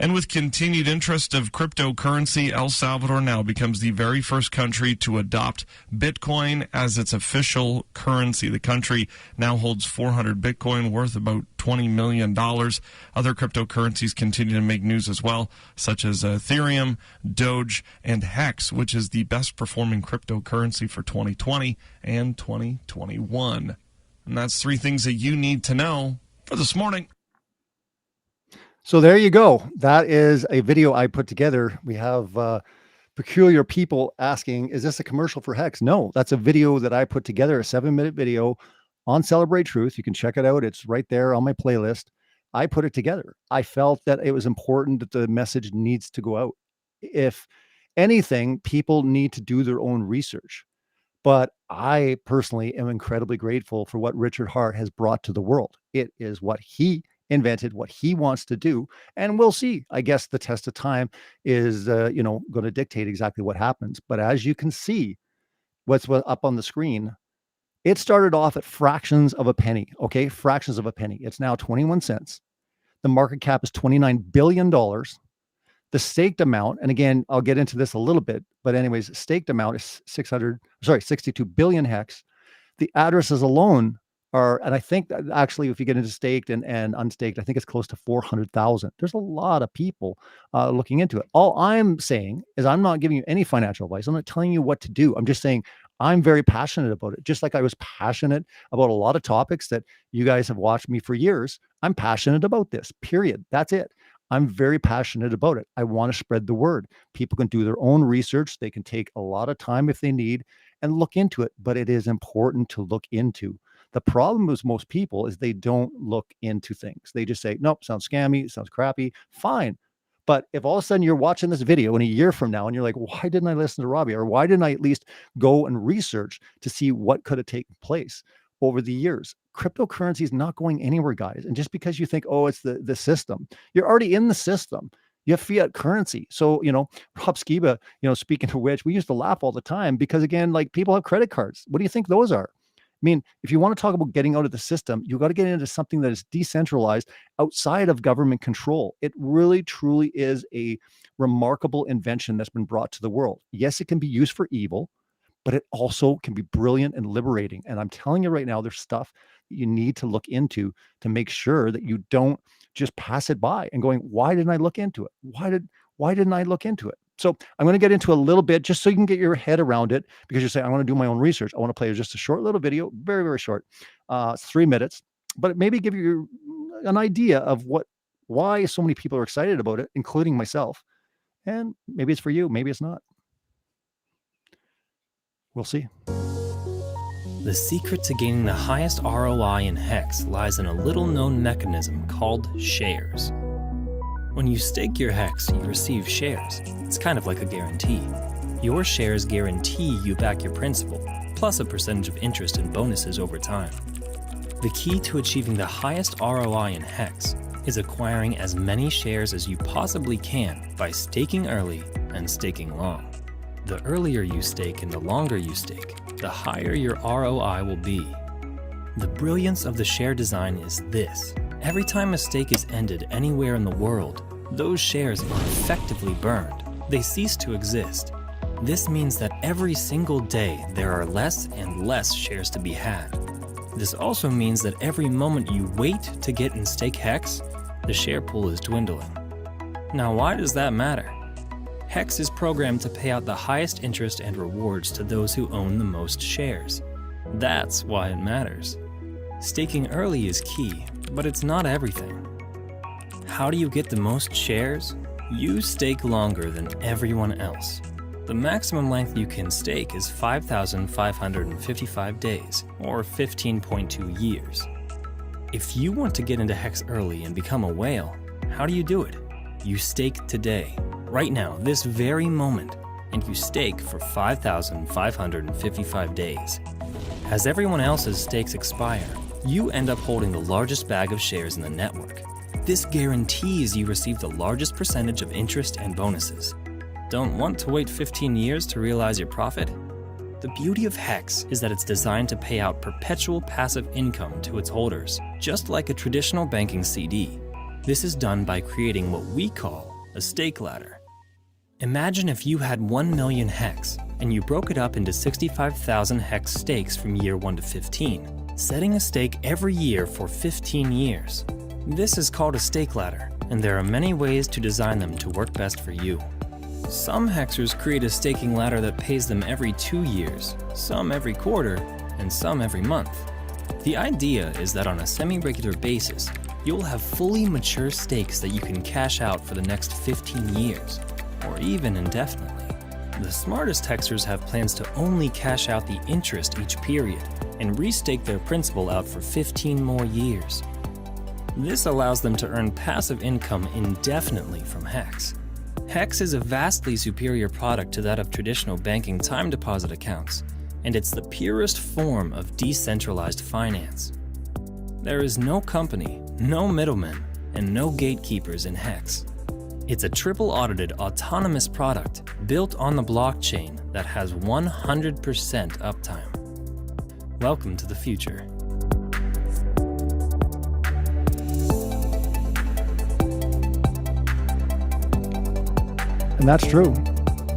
And with continued interest of cryptocurrency, El Salvador now becomes the very first country to adopt Bitcoin as its official currency. The country now holds 400 Bitcoin, worth about $20 million. Other cryptocurrencies continue to make news as well, such as Ethereum, Doge, and Hex, which is the best performing cryptocurrency for 2020 and 2021. And that's 3 things that you need to know for this morning. So there you go. That is a video I put together. We have peculiar people asking, is this a commercial for Hex? No, that's a video that I put together, a 7-minute video on Celebrate Truth. You can check it out. It's right there on my playlist. I put it together. I felt that it was important that the message needs to go out. If anything, people need to do their own research. But I personally am incredibly grateful for what Richard Hart has brought to the world. It is what he invented, what he wants to do, and we'll see. I guess the test of time is going to dictate exactly what happens. But as you can see, what's up on the screen, it started off at fractions of a penny. Okay, fractions of a penny. It's now 21 cents. The market cap is $29 billion. The staked amount, and again, I'll get into this a little bit, but anyways, staked amount is 62 billion hex. The addresses alone are, and I think that actually, if you get into staked and unstaked, I think it's close to 400,000. There's a lot of people looking into it. All I'm saying is I'm not giving you any financial advice. I'm not telling you what to do. I'm just saying I'm very passionate about it. Just like I was passionate about a lot of topics that you guys have watched me for years. I'm passionate about this, period. That's it. I'm very passionate about it. I want to spread the word. People can do their own research. They can take a lot of time if they need and look into it, but it is important to look into. The problem with most people is they don't look into things. They just say, nope, sounds scammy, sounds crappy, fine. But if all of a sudden you're watching this video in a year from now and you're like, why didn't I listen to Robbie? Or why didn't I at least go and research to see what could have taken place over the years? Cryptocurrency is not going anywhere, guys. And just because you think, oh, it's the system, you're already in the system. You have fiat currency. So, Rob Skiba, speaking of which, we used to laugh all the time because, again, like people have credit cards. What do you think those are? mean, if you want to talk about getting out of the system, you got to get into something that is decentralized outside of government control. It really, truly is a remarkable invention that's been brought to the world. Yes, it can be used for evil, but it also can be brilliant and liberating. And I'm telling you right now, there's stuff that you need to look into to make sure that you don't just pass it by and going, why didn't I look into it? Why didn't I look into it? So I'm going to get into a little bit just so you can get your head around it, because you're saying, I want to do my own research. I want to play just a short little video, very, very short. It's 3 minutes, but maybe give you an idea of why so many people are excited about it, including myself. And maybe it's for you, maybe it's not. We'll see. The secret to gaining the highest ROI in HEX lies in a little-known mechanism called shares. When you stake your HEX, you receive shares. It's kind of like a guarantee. Your shares guarantee you back your principal, plus a percentage of interest and bonuses over time. The key to achieving the highest ROI in HEX is acquiring as many shares as you possibly can by staking early and staking long. The earlier you stake and the longer you stake, the higher your ROI will be. The brilliance of the share design is this. Every time a stake is ended anywhere in the world, those shares are effectively burned. They cease to exist. This means that every single day there are less and less shares to be had. This also means that every moment you wait to get in stake HEX, the share pool is dwindling. Now, why does that matter? HEX is programmed to pay out the highest interest and rewards to those who own the most shares. That's why it matters. Staking early is key, but it's not everything. How do you get the most shares? You stake longer than everyone else. The maximum length you can stake is 5,555 days, or 15.2 years. If you want to get into HEX early and become a whale, how do you do it? You stake today, right now, this very moment, and you stake for 5,555 days. As everyone else's stakes expire, you end up holding the largest bag of shares in the network. This guarantees you receive the largest percentage of interest and bonuses. Don't want to wait 15 years to realize your profit? The beauty of HEX is that it's designed to pay out perpetual passive income to its holders, just like a traditional banking CD. This is done by creating what we call a stake ladder. Imagine if you had 1 million HEX and you broke it up into 65,000 HEX stakes from year 1 to 15, setting a stake every year for 15 years. This is called a stake ladder, and there are many ways to design them to work best for you. Some hexers create a staking ladder that pays them every 2 years, some every quarter, and some every month. The idea is that on a semi-regular basis, you'll have fully mature stakes that you can cash out for the next 15 years, or even indefinitely. The smartest hexers have plans to only cash out the interest each period and restake their principal out for 15 more years. This allows them to earn passive income indefinitely from HEX. HEX is a vastly superior product to that of traditional banking time deposit accounts, and it's the purest form of decentralized finance. There is no company, no middlemen, and no gatekeepers in HEX. It's a triple audited autonomous product built on the blockchain that has 100% uptime. Welcome to the future. And that's true.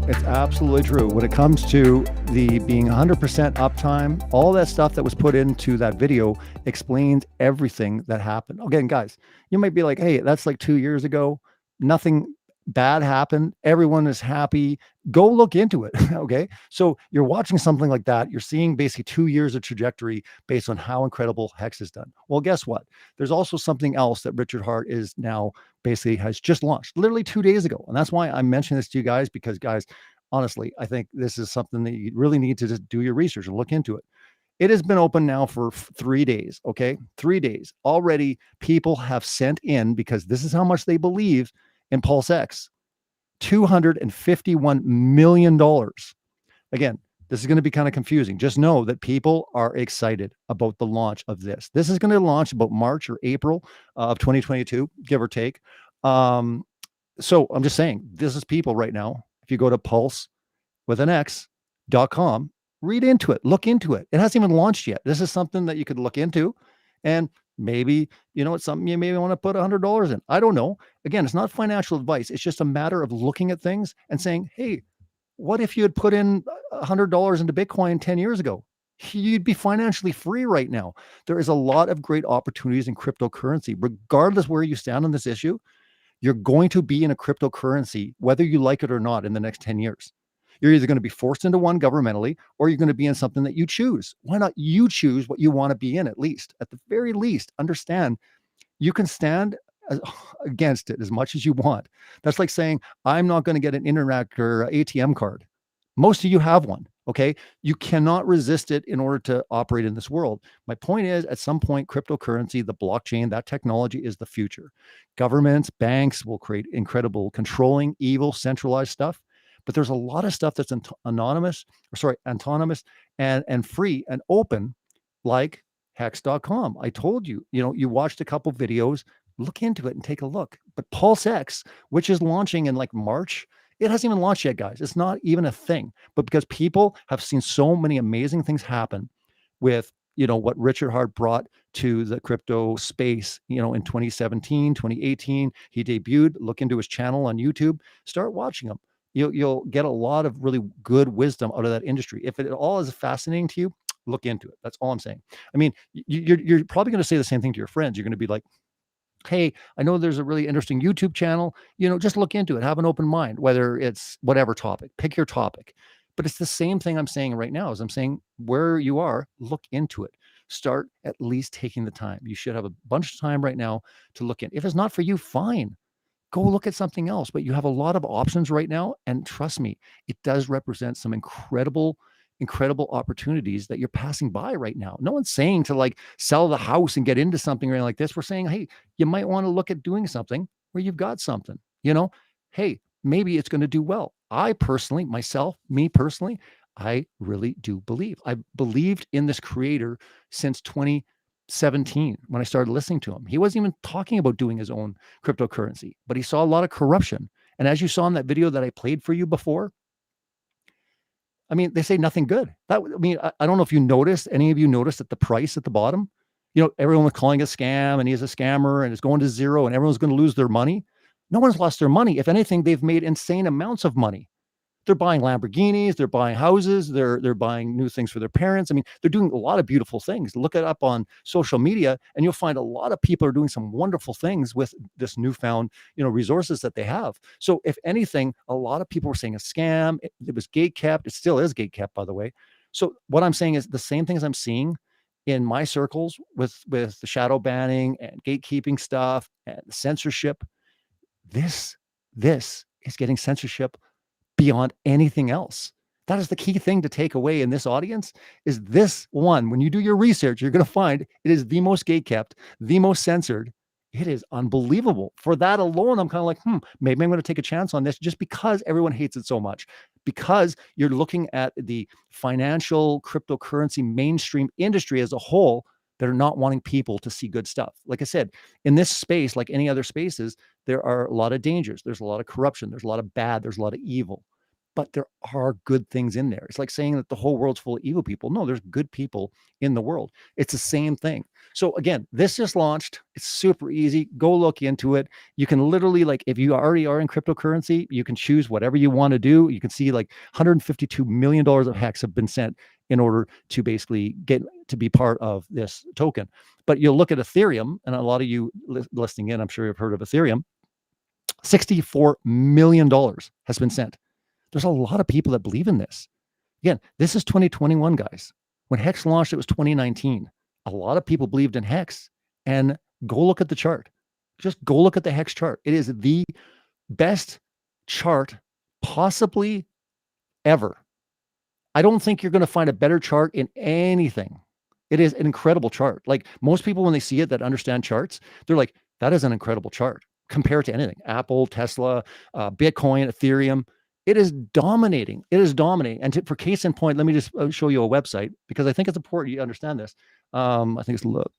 It's absolutely true. When it comes to the being 100% uptime, all that stuff that was put into that video explains everything that happened. Again, guys, you might be like, hey, that's like 2 years ago. Nothing bad happened. Everyone is happy. Go look into it. Okay. So you're watching something like that. You're seeing basically 2 years of trajectory based on how incredible HEX is done. Well, guess what? There's also something else that Richard Heart is now basically has just launched literally 2 days ago. And that's why I'm mentioning this to you guys, because guys, honestly, I think this is something that you really need to just do your research and look into it. It has been open now for 3 days. Okay. 3 days already. People have sent in, because this is how much they believe in PulseX, $251 million. Again, this is going to be kind of confusing. Just know that people are excited about the launch of this. This is going to launch about March or April of 2022, give or take. So I'm just saying, this is people right now. If you go to pulse with an X.com, read into it, look into it. It hasn't even launched yet. This is something that you could look into, and maybe, it's something you maybe want to put $100 in. I don't know. Again, it's not financial advice. It's just a matter of looking at things and saying, hey, what if you had put in $100 into Bitcoin 10 years ago? You'd be financially free right now. There is a lot of great opportunities in cryptocurrency, regardless where you stand on this issue. You're going to be in a cryptocurrency, whether you like it or not, in the next 10 years. You're either going to be forced into one governmentally, or you're going to be in something that you choose. Why not you choose what you want to be in, at the very least? Understand you can stand against it as much as you want. That's like saying, I'm not going to get an Interactor ATM card. Most of you have one. Okay. You cannot resist it in order to operate in this world. My point is, at some point, cryptocurrency, the blockchain, that technology is the future. Governments, banks will create incredible controlling, evil, centralized stuff. But there's a lot of stuff that's autonomous and free and open, like hex.com. I told you, you watched a couple videos, look into it and take a look. But PulseX, which is launching in like March, it hasn't even launched yet, guys. It's not even a thing. But because people have seen so many amazing things happen with, what Richard Hart brought to the crypto space, in 2017, 2018, he debuted. Look into his channel on YouTube, start watching him. You'll get a lot of really good wisdom out of that industry. If it all is fascinating to you, look into it. That's all I'm saying. I mean, you're probably going to say the same thing to your friends. You're going to be like, hey, I know there's a really interesting YouTube channel, just look into it, have an open mind, whether it's whatever topic, pick your topic. But it's the same thing I'm saying right now. As I'm saying, where you are, look into it. Start at least taking the time. You should have a bunch of time right now to look in. If it's not for you, fine. Go look at something else. But you have a lot of options right now. And trust me, it does represent some incredible opportunities that you're passing by right now. No one's saying to like sell the house and get into something or anything like this. We're saying, hey, you might want to look at doing something where you've got something, hey, maybe it's going to do well. I personally, I really do believe. I believed in this creator since 2017 when I started listening to him. He wasn't even talking about doing his own cryptocurrency, but he saw a lot of corruption. And as you saw in that video that I played for you before, I mean, they say nothing good. I don't know if any of you noticed at the price at the bottom, everyone was calling it a scam and he's a scammer and it's going to zero and everyone's going to lose their money. No one's lost their money. If anything, they've made insane amounts of money. They're buying Lamborghinis, they're buying houses, they're buying new things for their parents. I mean, they're doing a lot of beautiful things. Look it up on social media and you'll find a lot of people are doing some wonderful things with this newfound, resources that they have. So if anything, a lot of people were saying a scam, it was gatekept. It still is gatekept, by the way. So what I'm saying is the same things I'm seeing in my circles with the shadow banning and gatekeeping stuff and censorship. This is getting censorship beyond anything else. That is the key thing to take away in this audience is this one. When you do your research, you're going to find it is the most gatekept, the most censored. It is unbelievable. For that alone, I'm kind of like, maybe I'm going to take a chance on this just because everyone hates it so much. Because you're looking at the financial cryptocurrency mainstream industry as a whole that are not wanting people to see good stuff. Like I said, in this space, like any other spaces, there are a lot of dangers. There's a lot of corruption. There's a lot of bad. There's a lot of evil. But there are good things in there. It's like saying that the whole world's full of evil people. No, there's good people in the world. It's the same thing. So again, this just launched. It's super easy. Go look into it. You can literally, like, if you already are in cryptocurrency, you can choose whatever you want to do. You can see like $152 million of hex have been sent in order to basically get to be part of this token. But you'll look at Ethereum, and a lot of you listening in, I'm sure you've heard of Ethereum. $64 million has been sent. There's a lot of people that believe in this. Again, this is 2021, guys. When Hex launched, it was 2019. A lot of people believed in Hex. And go look at the chart. Just go look at the Hex chart. It is the best chart possibly ever. I don't think you're going to find a better chart in anything. It is an incredible chart. Like most people, when they see it that understand charts, they're like, that is an incredible chart compared to anything. Apple, Tesla, Bitcoin, Ethereum. It is dominating. It is dominating. And for case in point, let me just show you a website because I think it's important you understand this. I think it's look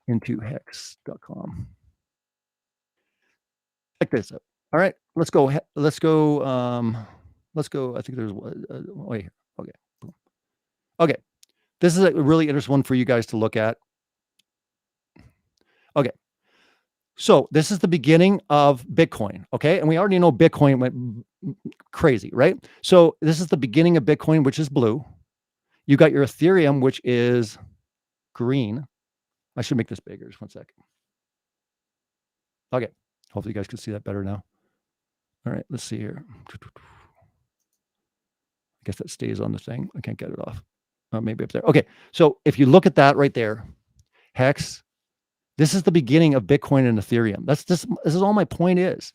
into hex.com. Check this out. All right, let's go. Let's go. I think there's wait here. Okay. Boom. Okay. This is a really interesting one for you guys to look at. Okay. So this is the beginning of Bitcoin. Okay. And we already know Bitcoin went crazy, right? So this is the beginning of Bitcoin, which is blue. You got your Ethereum, which is green. I should make this bigger. Just one second. Okay. Hopefully you guys can see that better now. All right. Let's see here. I guess that stays on the thing. I can't get it off. Maybe up there. Okay. So if you look at that right there, Hex, this is the beginning of Bitcoin and Ethereum. This is all my point is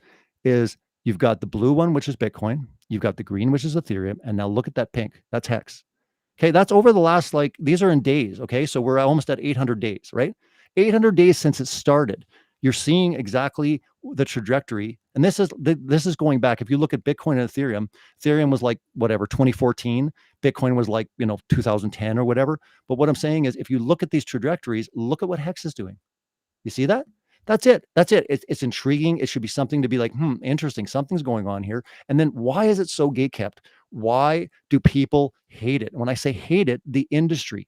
you've got the blue one, which is Bitcoin. You've got the green, which is Ethereum. And now look at that pink. That's Hex. Okay. That's over the last, like, these are in days. Okay. So we're almost at 800 days, right? 800 days since it started. You're seeing exactly the trajectory. And this is going back. If you look at Bitcoin and Ethereum was like, whatever, 2014. Bitcoin was like, 2010 or whatever. But what I'm saying is, if you look at these trajectories, look at what Hex is doing. You see that? That's it. It's intriguing. It should be something to be like, interesting. Something's going on here. And then why is it so gatekept? Why do people hate it? When I say hate it, the industry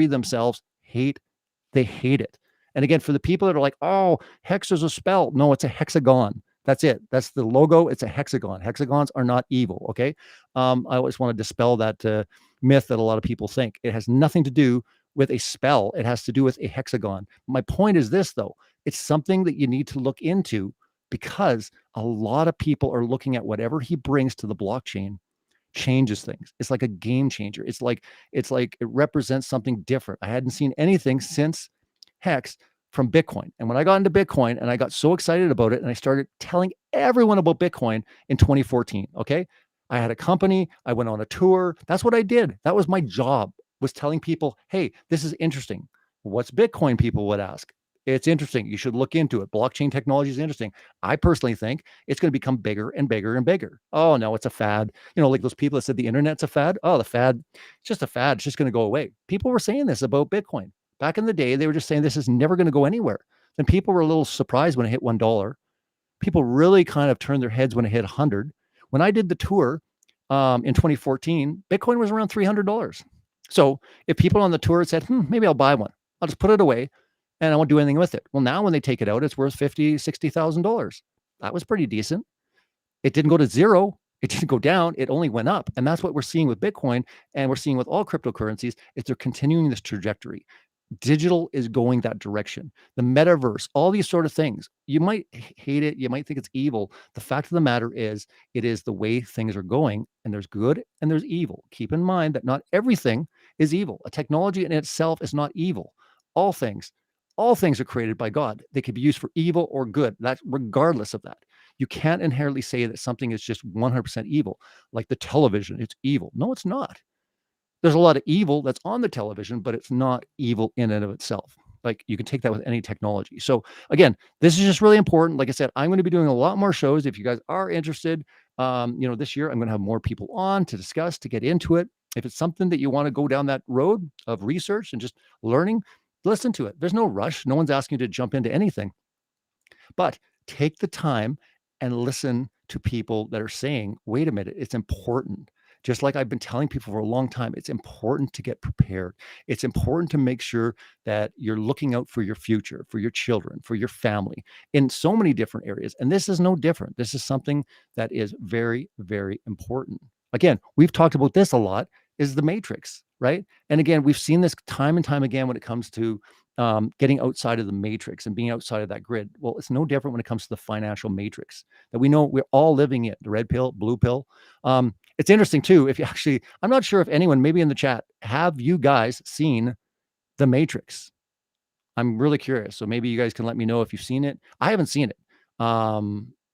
themselves they hate it. And again, for the people that are like, oh, Hex is a spell. No, it's a hexagon. That's it. That's the logo. It's a hexagon. Hexagons are not evil. Okay. I always want to dispel that myth that a lot of people think. It has nothing to do with a spell. It has to do with a hexagon. My point is this, though. It's something that you need to look into, because a lot of people are looking at whatever he brings to the blockchain changes things. It's like a game changer. It's like it represents something different. I hadn't seen anything since Hex from Bitcoin. And when I got into Bitcoin and I got so excited about it and I started telling everyone about Bitcoin in 2014, okay? I had a company, I went on a tour. That's what I did. That was my job, was telling people, hey, this is interesting. What's Bitcoin? People would ask. It's interesting. You should look into it. Blockchain technology is interesting. I personally think it's going to become bigger and bigger and bigger. Oh, no, it's a fad. Like those people that said the internet's a fad. Oh, the fad, it's just a fad. It's just going to go away. People were saying this about Bitcoin. Back in the day, they were just saying this is never going to go anywhere. Then people were a little surprised when it hit $1. People really kind of turned their heads when it hit 100. When I did the tour in 2014, Bitcoin was around $300. So if people on the tour had said, maybe I'll buy one, I'll just put it away and I won't do anything with it. Well, now when they take it out, it's worth $50,000, $60,000. That was pretty decent. It didn't go to zero. It didn't go down. It only went up. And that's what we're seeing with Bitcoin. And we're seeing with all cryptocurrencies, is they're continuing this trajectory. Digital is going that direction. The metaverse, all these sort of things. You might hate it. You might think it's evil. The fact of the matter is, it is the way things are going, and there's good and there's evil. Keep in mind that not everything is evil. A technology in itself is not evil. All things are created by God. They could be used for evil or good. That's regardless of that. You can't inherently say that something is just 100% evil, like the television. It's evil. No, it's not. There's a lot of evil that's on the television, but it's not evil in and of itself. Like, you can take that with any technology. So again, this is just really important. Like I said, I'm going to be doing a lot more shows. If you guys are interested, this year I'm going to have more people on to discuss, to get into it. If it's something that you want to go down that road of research and just learning, listen to it. There's no rush. No one's asking you to jump into anything, but take the time and listen to people that are saying, wait a minute, it's important. Just like I've been telling people for a long time, it's important to get prepared. It's important to make sure that you're looking out for your future, for your children, for your family, in so many different areas. And this is no different. This is something that is very, very important. Again, we've talked about this a lot, is the matrix, right? And again, we've seen this time and time again when it comes to getting outside of the matrix and being outside of that grid. Well, it's no different when it comes to the financial matrix that we know we're all living in, the red pill, blue pill. It's interesting too, if you actually, I'm not sure if anyone, maybe in the chat, have you guys seen The Matrix? I'm really curious. So maybe you guys can let me know if you've seen it. I haven't seen it.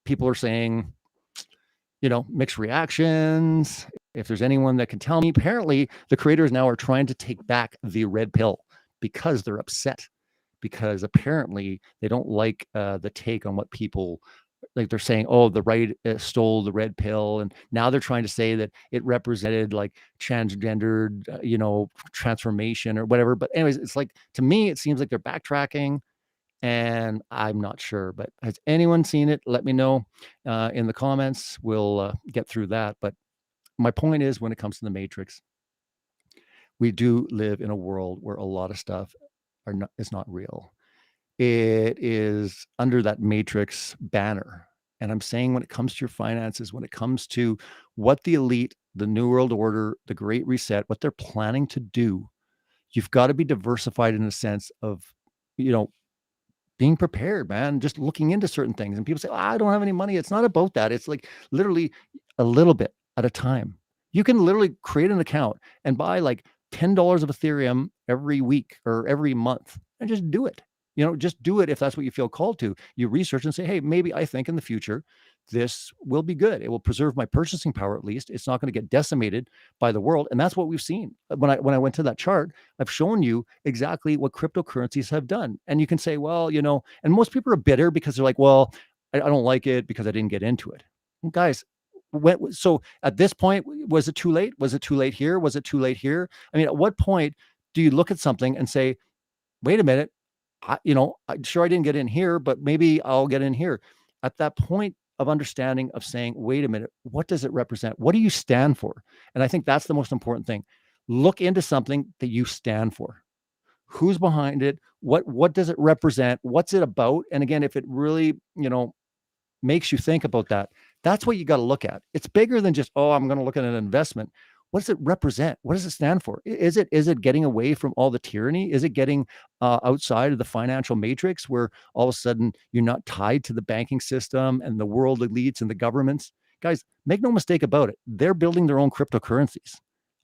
People are saying, mixed reactions. If there's anyone that can tell me, apparently the creators now are trying to take back the red pill because they're upset, because apparently they don't like the take on what people, like they're saying, oh, the right stole the red pill. And now they're trying to say that it represented like transgendered, transformation or whatever. But anyways, it's like, to me, it seems like they're backtracking, and I'm not sure. But has anyone seen it? Let me know in the comments. We'll get through that. But my point is, when it comes to the Matrix, we do live in a world where a lot of stuff is not real. It is under that matrix banner. And I'm saying when it comes to your finances, when it comes to what the elite, the New World Order, the Great Reset, what they're planning to do, you've got to be diversified in a sense of, being prepared, man, just looking into certain things. And people say, I don't have any money. It's not about that. It's like literally a little bit at a time. You can literally create an account and buy like $10 of Ethereum every week or every month and just do it. Just do it if that's what you feel called to. You research and say, hey, maybe I think in the future this will be good. It will preserve my purchasing power at least. It's not going to get decimated by the world. And that's what we've seen. When I went to that chart, I've shown you exactly what cryptocurrencies have done. And you can say, well, and most people are bitter because they're like, well, I don't like it because I didn't get into it. Well, guys, so at this point, was it too late? Was it too late here? Was it too late here? I mean, at what point do you look at something and say, wait a minute, I'm sure I didn't get in here, but maybe I'll get in here. At that point of understanding of saying, wait a minute, what does it represent? What do you stand for? And I think that's the most important thing. Look into something that you stand for. Who's behind it? What does it represent? What's it about? And again, if it really, makes you think about that, that's what you got to look at. It's bigger than just, I'm going to look at an investment. What does it represent? What does it stand for? Is it getting away from all the tyranny? Is it getting outside of the financial matrix where all of a sudden you're not tied to the banking system and the world elites and the governments? Guys, make no mistake about it. They're building their own cryptocurrencies.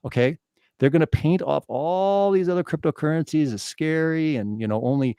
Okay. They're going to paint off all these other cryptocurrencies as scary and, only,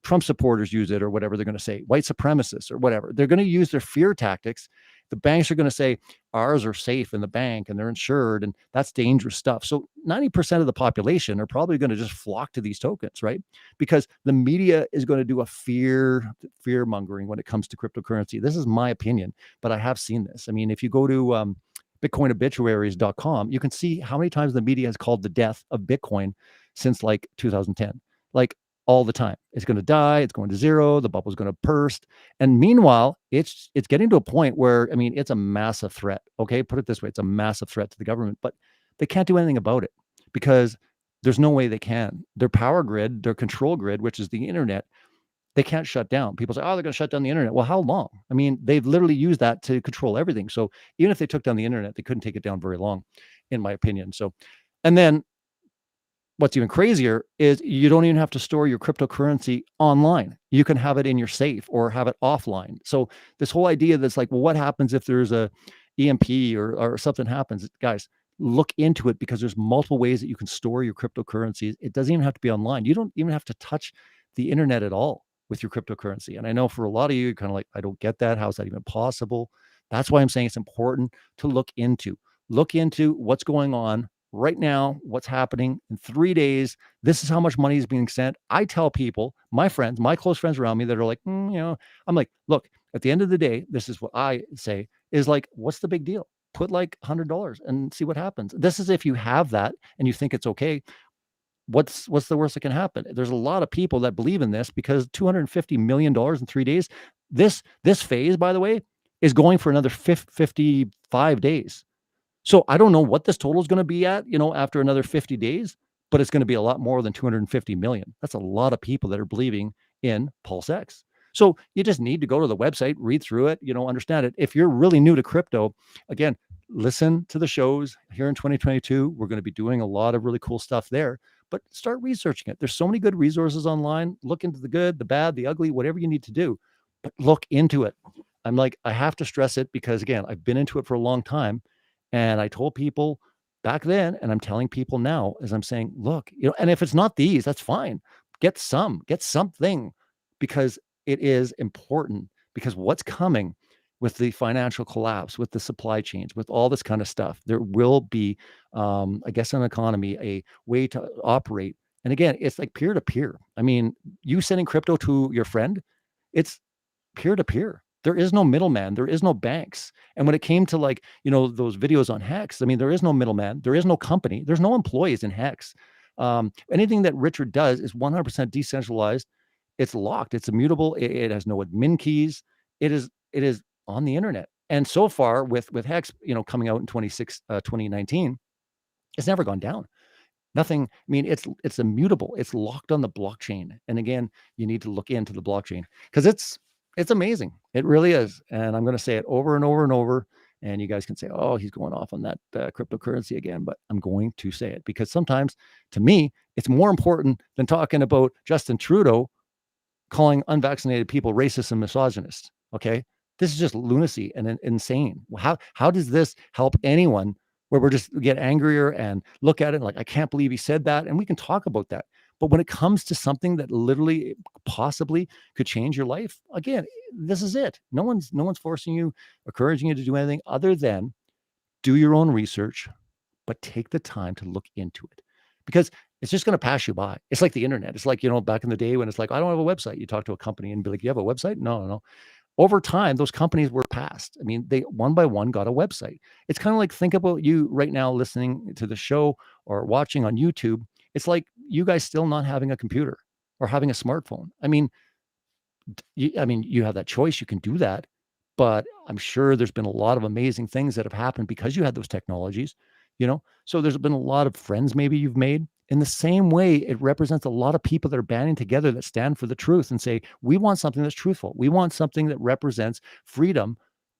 Trump supporters use it or whatever they're going to say, white supremacists or whatever. They're going to use their fear tactics. The banks are going to say ours are safe in the bank and they're insured and that's dangerous stuff. So 90% of the population are probably going to just flock to these tokens, right? Because the media is going to do a fear mongering when it comes to cryptocurrency. This is my opinion, but I have seen this. I mean, if you go to bitcoinobituaries.com, you can see how many times the media has called the death of Bitcoin since like 2010. Like all the time. It's going to die. It's going to zero. The bubble's going to burst. And meanwhile, it's getting to a point where, I mean, it's a massive threat. Okay. Put it this way. It's a massive threat to the government, but they can't do anything about it because there's no way they can. Their power grid, their control grid, which is the internet, they can't shut down. People say, they're going to shut down the internet. Well, how long? I mean, they've literally used that to control everything. So even if they took down the internet, they couldn't take it down very long, in my opinion. So, and then what's even crazier is you don't even have to store your cryptocurrency online. You can have it in your safe or have it offline. So this whole idea that's like, well, what happens if there's a EMP or something happens? Guys, look into it because there's multiple ways that you can store your cryptocurrencies. It doesn't even have to be online. You don't even have to touch the internet at all with your cryptocurrency. And I know for a lot of you, you're kind of like, I don't get that. How is that even possible? That's why I'm saying it's important to look into what's going on right now, what's happening in 3 days. This is how much money is being sent. I tell people, my friends, my close friends around me that are like, I'm like, look, at the end of the day, this is what I say is like, what's the big deal? Put like $100 and see what happens. This is if you have that and you think it's okay. What's the worst that can happen? There's a lot of people that believe in this because $250 million in 3 days. This phase, by the way, is going for another 55 days. So I don't know what this total is going to be at, after another 50 days, but it's going to be a lot more than 250 million. That's a lot of people that are believing in Pulse X. So you just need to go to the website, read through it, understand it. If you're really new to crypto, again, listen to the shows here in 2022. We're going to be doing a lot of really cool stuff there, but start researching it. There's so many good resources online. Look into the good, the bad, the ugly, whatever you need to do, but look into it. I'm like, I have to stress it because again, I've been into it for a long time. And I told people back then, and I'm telling people now, as I'm saying, look, and if it's not these, that's fine. Get something, because it is important. Because what's coming with the financial collapse, with the supply chains, with all this kind of stuff, there will be, I guess, an economy, a way to operate. And again, it's like peer to peer. I mean, you sending crypto to your friend, it's peer to peer. There is no middleman. There is no banks. And when it came to those videos on Hex, I mean, there is no middleman. There is no company. There's no employees in Hex. Anything that Richard does is 100% decentralized. It's locked. It's immutable. It has no admin keys. It is on the internet. And so far with Hex, coming out in 2019, it's never gone down. Nothing. I mean, it's immutable. It's locked on the blockchain. And again, you need to look into the blockchain because it's amazing. It really is. And I'm going to say it over and over and over. And you guys can say, "Oh, he's going off on that cryptocurrency again." But I'm going to say it because sometimes, to me, it's more important than talking about Justin Trudeau calling unvaccinated people racist and misogynist. Okay, this is just lunacy and insane. How does this help anyone? Where we're just get angrier and look at it like, I can't believe he said that, and we can talk about that. But when it comes to something that literally possibly could change your life, again, this is it. No one's forcing you, encouraging you to do anything other than do your own research, but take the time to look into it because it's just going to pass you by. It's like the internet. It's like, back in the day when it's like, I don't have a website. You talk to a company and be like, you have a website? No. Over time, those companies were passed. I mean, they one by one got a website. It's kind of like, think about you right now listening to the show or watching on YouTube. It's like you guys still not having a computer or having a smartphone. I mean, you have that choice. You can do that. But I'm sure there's been a lot of amazing things that have happened because you had those technologies, So there's been a lot of friends maybe you've made. In the same way, it represents a lot of people that are banding together that stand for the truth and say, we want something that's truthful. We want something that represents freedom.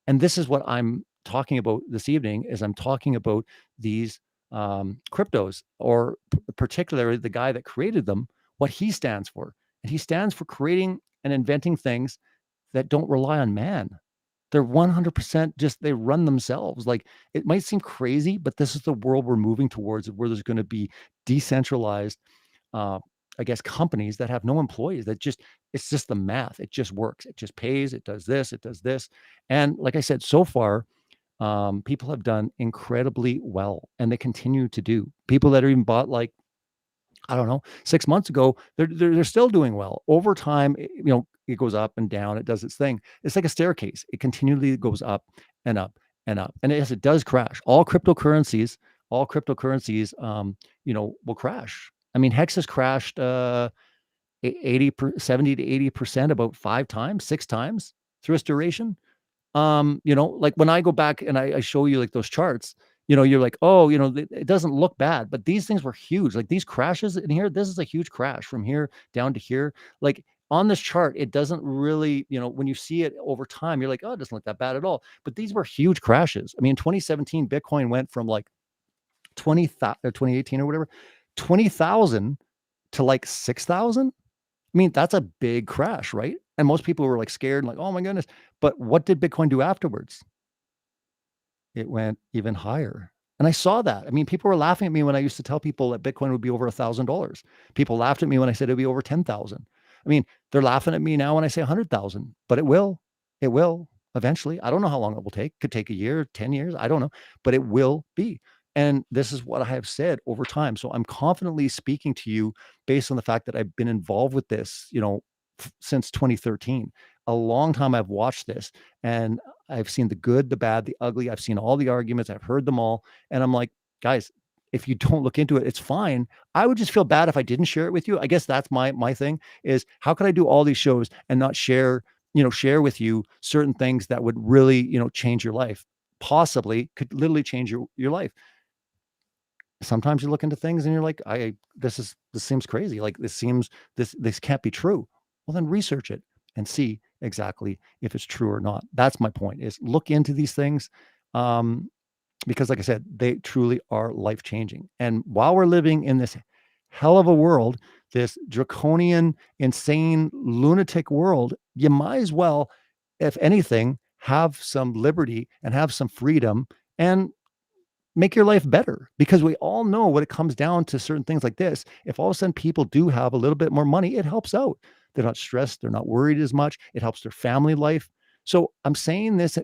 And this is what I'm talking about this evening is I'm talking about these cryptos, or particularly the guy that created them, what he stands for. And he stands for creating and inventing things that don't rely on man. They're 100% just, they run themselves. Like, it might seem crazy, but this is the world we're moving towards, where there's going to be decentralized, companies that have no employees, it's just the math. It just works. It just pays. It does this. It does this. And like I said, so far, people have done incredibly well, and they continue to do. People that are even bought, like, I don't know, 6 months ago, they're still doing well. Over time, it goes up and down. It does its thing. It's like a staircase. It continually goes up and up and up. And as it does crash, all cryptocurrencies, will crash. I mean, Hex has crashed 70 to 80% about 5 times, 6 times through its duration. Like when I go back and I show you like those charts, you're like, oh, it doesn't look bad, but these things were huge. Like these crashes in here, this is a huge crash from here down to here. Like on this chart, it doesn't really, when you see it over time, you're like, oh, it doesn't look that bad at all. But these were huge crashes. I mean, in 2017, Bitcoin went from like 2018 or whatever, 20,000 to like 6,000. I mean, that's a big crash, right? And most people were like scared, like, oh my goodness. But what did Bitcoin do afterwards? It went even higher. And I saw that. I mean, people were laughing at me when I used to tell people that Bitcoin would be over $1,000. People laughed at me when I said it'd be over 10,000. I mean, they're laughing at me now when I say 100,000, but it will eventually. I don't know how long it will take. Could take a year, 10 years. I don't know, but it will be. And this is what I have said over time. So I'm confidently speaking to you based on the fact that I've been involved with this, since 2013. A long time I've watched this, and I've seen the good, the bad, the ugly. I've seen all the arguments. I've heard them all. And I'm like, guys, if you don't look into it, it's fine. I would just feel bad if I didn't share it with you. I guess that's my thing is, how could I do all these shows and not share with you certain things that would really, change your life, possibly could literally change your life. Sometimes you look into things and you're like, this seems crazy. Like this can't be true. Well, then research it and see exactly if it's true or not. That's my point, is look into these things. Because like I said, they truly are life-changing. And while we're living in this hell of a world, this draconian, insane, lunatic world, you might as well, if anything, have some liberty and have some freedom and make your life better. Because we all know when it comes down to certain things like this, if all of a sudden people do have a little bit more money, it helps out. They're not stressed. They're not worried as much. It helps their family life. So I'm saying this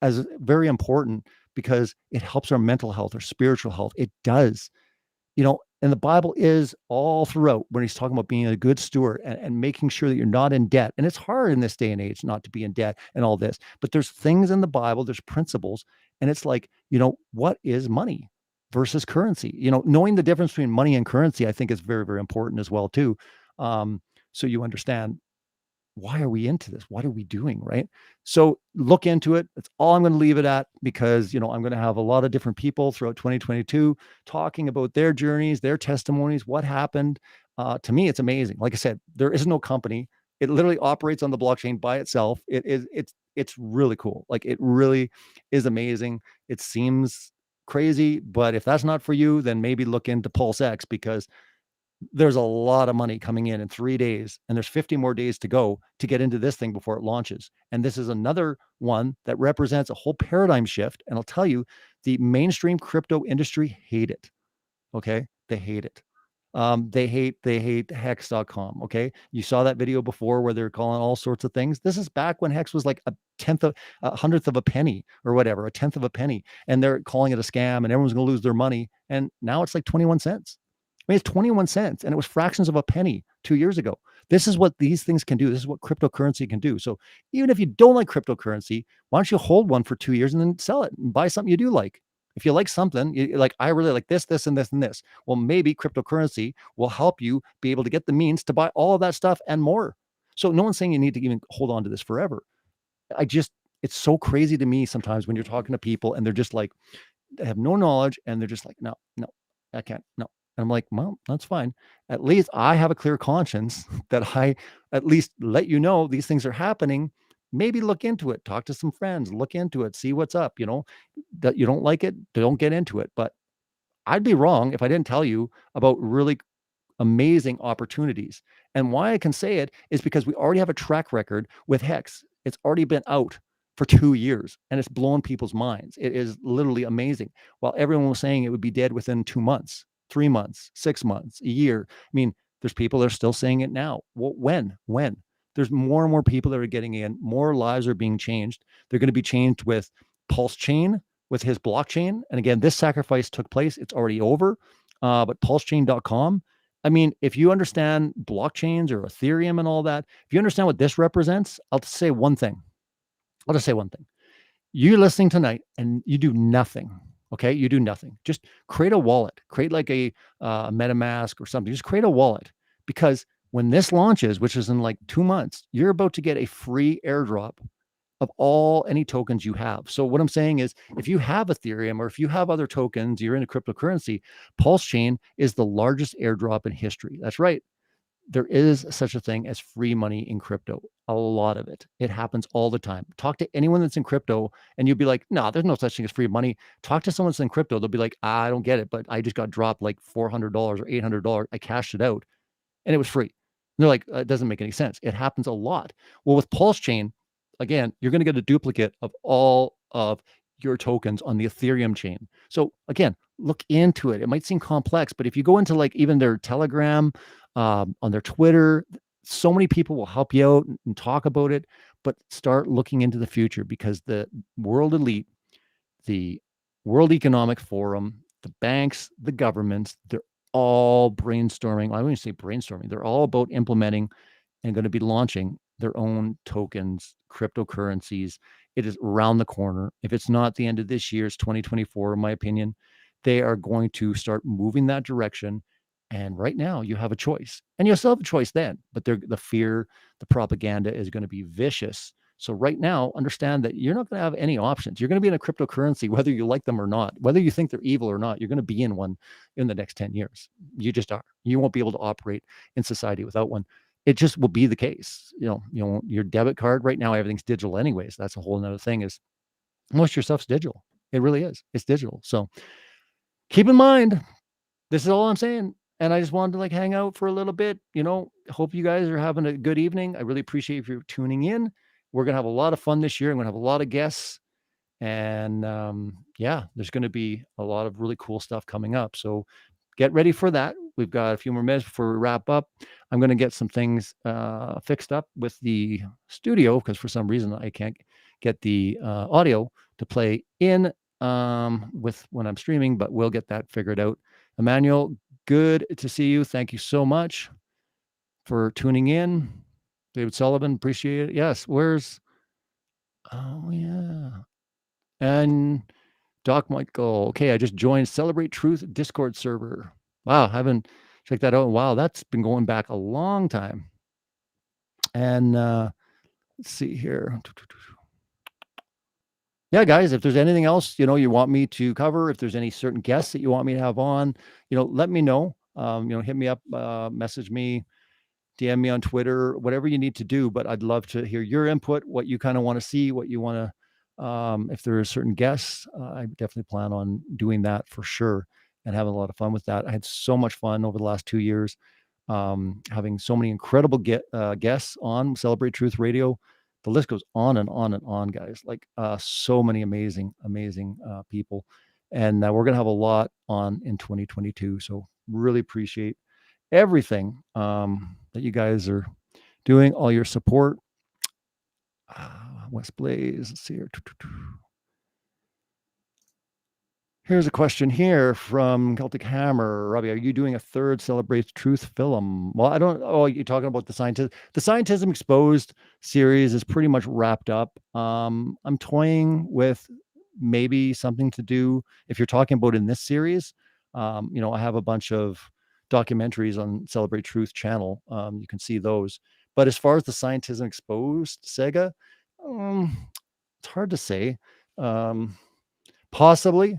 as very important because it helps our mental health, our spiritual health. It does, and the Bible is all throughout when he's talking about being a good steward and making sure that you're not in debt. And it's hard in this day and age not to be in debt and all this, but there's things in the Bible, there's principles. And it's like, what is money versus currency? Knowing the difference between money and currency, I think is very, very important as well too. So you understand why are we into this? What are we doing? Right. So look into it. That's all I'm going to leave it at, because, I'm going to have a lot of different people throughout 2022 talking about their journeys, their testimonies, what happened. To me, it's amazing. Like I said, there is no company. It literally operates on the blockchain by itself. It's really cool. Like, it really is amazing. It seems crazy, but if that's not for you, then maybe look into PulseX, because there's a lot of money coming in 3 days, and there's 50 more days to go to get into this thing before it launches. And this is another one that represents a whole paradigm shift. And I'll tell you, the mainstream crypto industry hate it. Okay. They hate it. They hate hex.com. Okay. You saw that video before where they're calling all sorts of things. This is back when hex was like a hundredth of a penny or whatever, a tenth of a penny. And they're calling it a scam, and everyone's going to lose their money. And now it's like 21 cents. I mean, it's 21 cents, and it was fractions of a penny 2 years ago. This is what these things can do. This is what cryptocurrency can do. So even if you don't like cryptocurrency, why don't you hold one for 2 years and then sell it and buy something you do like? If you like something, like, I really like this, this, and this, and this. Well, maybe cryptocurrency will help you be able to get the means to buy all of that stuff and more. So no one's saying you need to even hold on to this forever. It's so crazy to me sometimes when you're talking to people and they're just like, they have no knowledge, and they're just like, no, I can't, no. And I'm like, well, that's fine. At least I have a clear conscience that I at least let you know these things are happening. Maybe look into it, talk to some friends, look into it, see what's up. That you don't like it, don't get into it. But I'd be wrong if I didn't tell you about really amazing opportunities. And why I can say it is because we already have a track record with Hex. It's already been out for 2 years, and it's blown people's minds. It is literally amazing. While everyone was saying it would be dead within 2 months, 3 months, 6 months, a year. I mean, there's people that are still saying it now. Well, when? There's more and more people that are getting in, more lives are being changed. They're going to be changed with Pulse Chain, with his blockchain. And again, this sacrifice took place. It's already over. But pulsechain.com, I mean, if you understand blockchains or Ethereum and all that, if you understand what this represents, I'll just say one thing. You're listening tonight and you do nothing. Okay. You do nothing. Just create a wallet, create like a MetaMask or something. Just create a wallet, because when this launches, which is in like 2 months, you're about to get a free airdrop of any tokens you have. So what I'm saying is, if you have Ethereum or if you have other tokens, you're in a cryptocurrency, Pulse Chain is the largest airdrop in history. That's right. There is such a thing as free money in crypto. A lot of it. It happens all the time. Talk to anyone that's in crypto and you'll be like, no, there's no such thing as free money. Talk to someone that's in crypto. They'll be like, I don't get it, but I just got dropped like $400 or $800. I cashed it out and it was free. And they're like, it doesn't make any sense. It happens a lot. Well, with Pulse Chain, again, you're going to get a duplicate of all of your tokens on the Ethereum chain. So again, look into it. It might seem complex, but if you go into like even their Telegram, on their Twitter, so many people will help you out and talk about it. But start looking into the future, because the world elite, the World Economic Forum, the banks, the governments, they're all brainstorming. I wouldn't say brainstorming. They're all about implementing and going to be launching their own tokens, cryptocurrencies. It is around the corner. If it's not the end of this year, it's 2024, in my opinion. They are going to start moving that direction. And right now you have a choice, and you'll still have a choice then, but the fear, the propaganda is going to be vicious. So right now, understand that you're not going to have any options. You're going to be in a cryptocurrency, whether you like them or not, whether you think they're evil or not. You're going to be in one in the next 10 years. You just are. You won't be able to operate in society without one. It just will be the case. Your debit card right now, everything's digital anyways. That's a whole nother thing, is most of your stuff's digital. It really is. It's digital. So keep in mind, this is all I'm saying. And I just wanted to like hang out for a little bit. Hope you guys are having a good evening. I really appreciate you tuning in. We're going to have a lot of fun this year. I'm going to have a lot of guests. And there's going to be a lot of really cool stuff coming up. So get ready for that. We've got a few more minutes before we wrap up. I'm going to get some things fixed up with the studio, because for some reason I can't get the audio to play in with when I'm streaming, but we'll get that figured out. Emmanuel, good to see you. Thank you so much for tuning in. David Sullivan, appreciate it. Yes, oh yeah. And Doc Michael, okay, I just joined Celebrate Truth Discord server. Wow, haven't checked that out. Wow, that's been going back a long time. And let's see here. Yeah, guys, if there's anything else, you want me to cover, if there's any certain guests that you want me to have on, let me know. Hit me up, message me, DM me on Twitter, whatever you need to do. But I'd love to hear your input, what you kind of want to see, what you want to, if there are certain guests, I definitely plan on doing that for sure and having a lot of fun with that. I had so much fun over the last 2 years, having so many incredible guests on Celebrate Truth Radio. The list goes on and on and on, guys. Like so many amazing people. And we're going to have a lot on in 2022. So really appreciate everything that you guys are doing, all your support. West Blaze, let's see here. Here's a question here from Celtic Hammer. Robbie, are you doing a third Celebrate Truth film? Well, I don't. Oh, you're talking about the scientism. The Scientism Exposed series is pretty much wrapped up. I'm toying with maybe something to do. If you're talking about in this series, I have a bunch of documentaries on Celebrate Truth channel. You can see those. But as far as the Scientism Exposed Sega, it's hard to say. Possibly,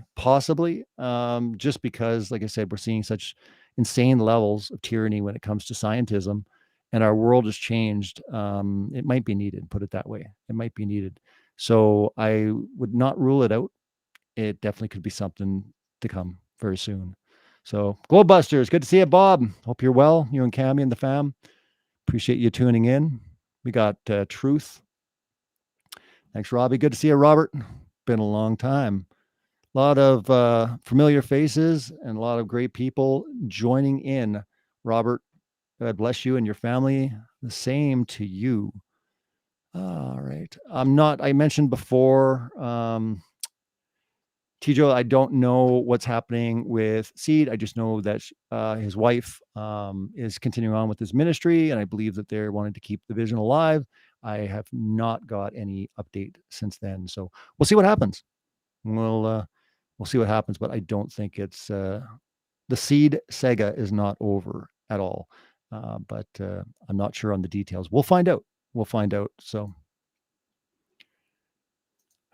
just because, like I said, we're seeing such insane levels of tyranny when it comes to scientism, and our world has changed. It might be needed, put it that way. It might be needed. So I would not rule it out. It definitely could be something to come very soon. So Globebusters, good to see you, Bob. Hope you're well, you and Cammy and the fam. Appreciate you tuning in. We got Truth. Thanks, Robbie. Good to see you, Robert. Been a long time. A lot of familiar faces and a lot of great people joining in. Robert, God bless you and your family. The same to you. All right. I mentioned before, Tijo, I don't know what's happening with Seed. I just know that his wife is continuing on with his ministry, and I believe that they're wanting to keep the vision alive. I have not got any update since then. So we'll see what happens. We'll see what happens, but I don't think it's the Seed saga is not over at all. But I'm not sure on the details. We'll find out. So,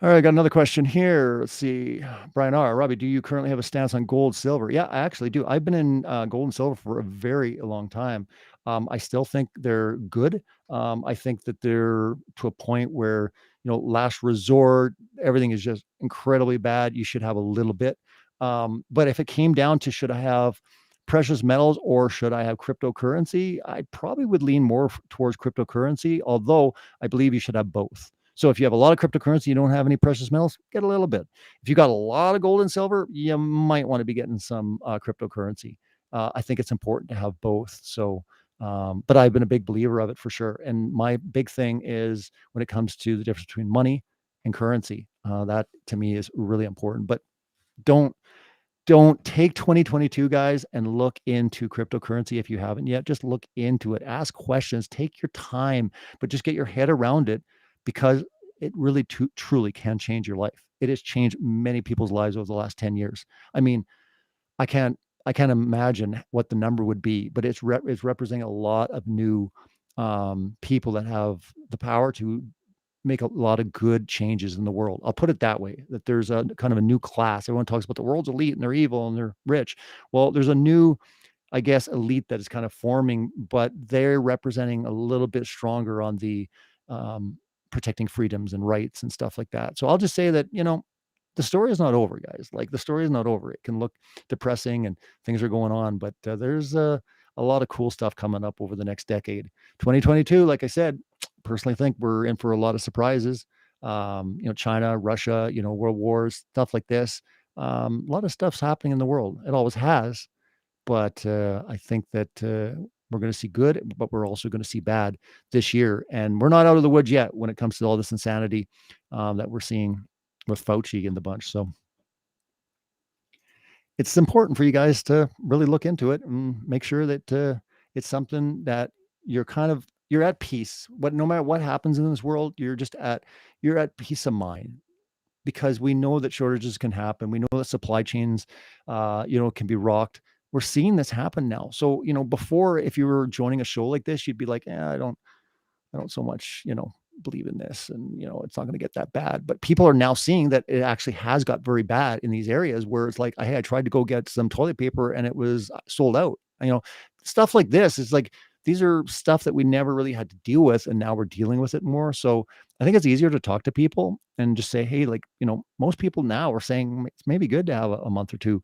all right, I got another question here. Let's see. Brian R. Robbie, do you currently have a stance on gold, silver? Yeah, I actually do. I've been in gold and silver for a very long time. I still think they're good. I think that they're to a point where, last resort, everything is just incredibly bad. You should have a little bit. But if it came down to should I have precious metals or should I have cryptocurrency, I probably would lean more towards cryptocurrency, although I believe you should have both. So if you have a lot of cryptocurrency, you don't have any precious metals, get a little bit. If you got a lot of gold and silver, you might want to be getting some cryptocurrency. I think it's important to have both. So, but I've been a big believer of it for sure. And my big thing is when it comes to the difference between money and currency, that to me is really important. But don't take 2022, guys, and look into cryptocurrency if you haven't yet. Just look into it, ask questions, take your time, but just get your head around it, because it really truly can change your life. It has changed many people's lives over the last 10 years. I mean, I can't imagine what the number would be, but it's representing a lot of new people that have the power to make a lot of good changes in the world. I'll put it that way, that there's a kind of a new class. Everyone talks about the world's elite and they're evil and they're rich. Well, there's a new, I guess, elite that is kind of forming, but they're representing a little bit stronger on the protecting freedoms and rights and stuff like that. So I'll just say that, the story is not over, guys. Like, the story is not over. It can look depressing and things are going on, but there's a lot of cool stuff coming up over the next decade. 2022, like I said, personally think we're in for a lot of surprises. China, Russia, world wars, stuff like this. A lot of stuff's happening in the world. It always has. But I think that we're going to see good, but we're also going to see bad this year. And we're not out of the woods yet when it comes to all this insanity that we're seeing with Fauci and the bunch. So it's important for you guys to really look into it and make sure that it's something that you're at peace. No matter what happens in this world, you're at peace of mind, because we know that shortages can happen. We know that supply chains, can be rocked. We're seeing this happen now. So, before, if you were joining a show like this, you'd be like, I don't I don't so much, believe in this, and it's not going to get that bad. But people are now seeing that it actually has got very bad in these areas where it's like, hey, I tried to go get some toilet paper and it was sold out. Stuff like this is like, these are stuff that we never really had to deal with, and now we're dealing with it more. So I think it's easier to talk to people and just say, hey, like, most people now are saying it's maybe good to have a month or two,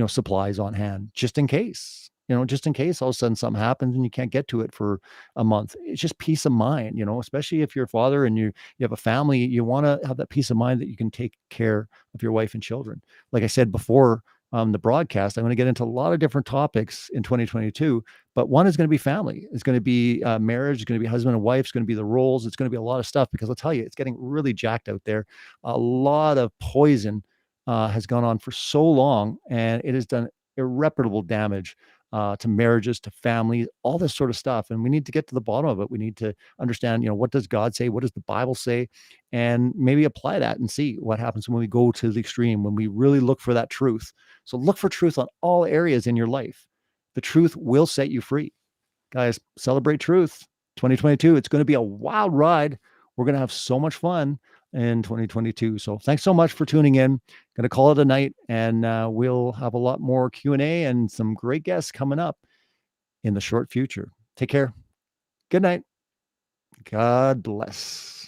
supplies on hand, just in case. Just in case all of a sudden something happens and you can't get to it for a month. It's just peace of mind, especially if you're a father and you have a family, you want to have that peace of mind that you can take care of your wife and children. Like I said before, the broadcast, I'm going to get into a lot of different topics in 2022, but one is going to be family. It's going to be marriage. It's going to be husband and wife. It's going to be the roles. It's going to be a lot of stuff, because I'll tell you, it's getting really jacked out there. A lot of poison has gone on for so long, and it has done irreparable damage to marriages, to families, all this sort of stuff. And we need to get to the bottom of it. We need to understand, what does God say? What does the Bible say? And maybe apply that and see what happens when we go to the extreme, when we really look for that truth. So look for truth on all areas in your life. The truth will set you free. Guys, celebrate truth. 2022, it's going to be a wild ride. We're going to have so much fun in 2022. So thanks so much for tuning in. Going to call it a night, and we'll have a lot more Q&A and some great guests coming up in the short future. Take care. Good night. God bless.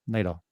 Night all.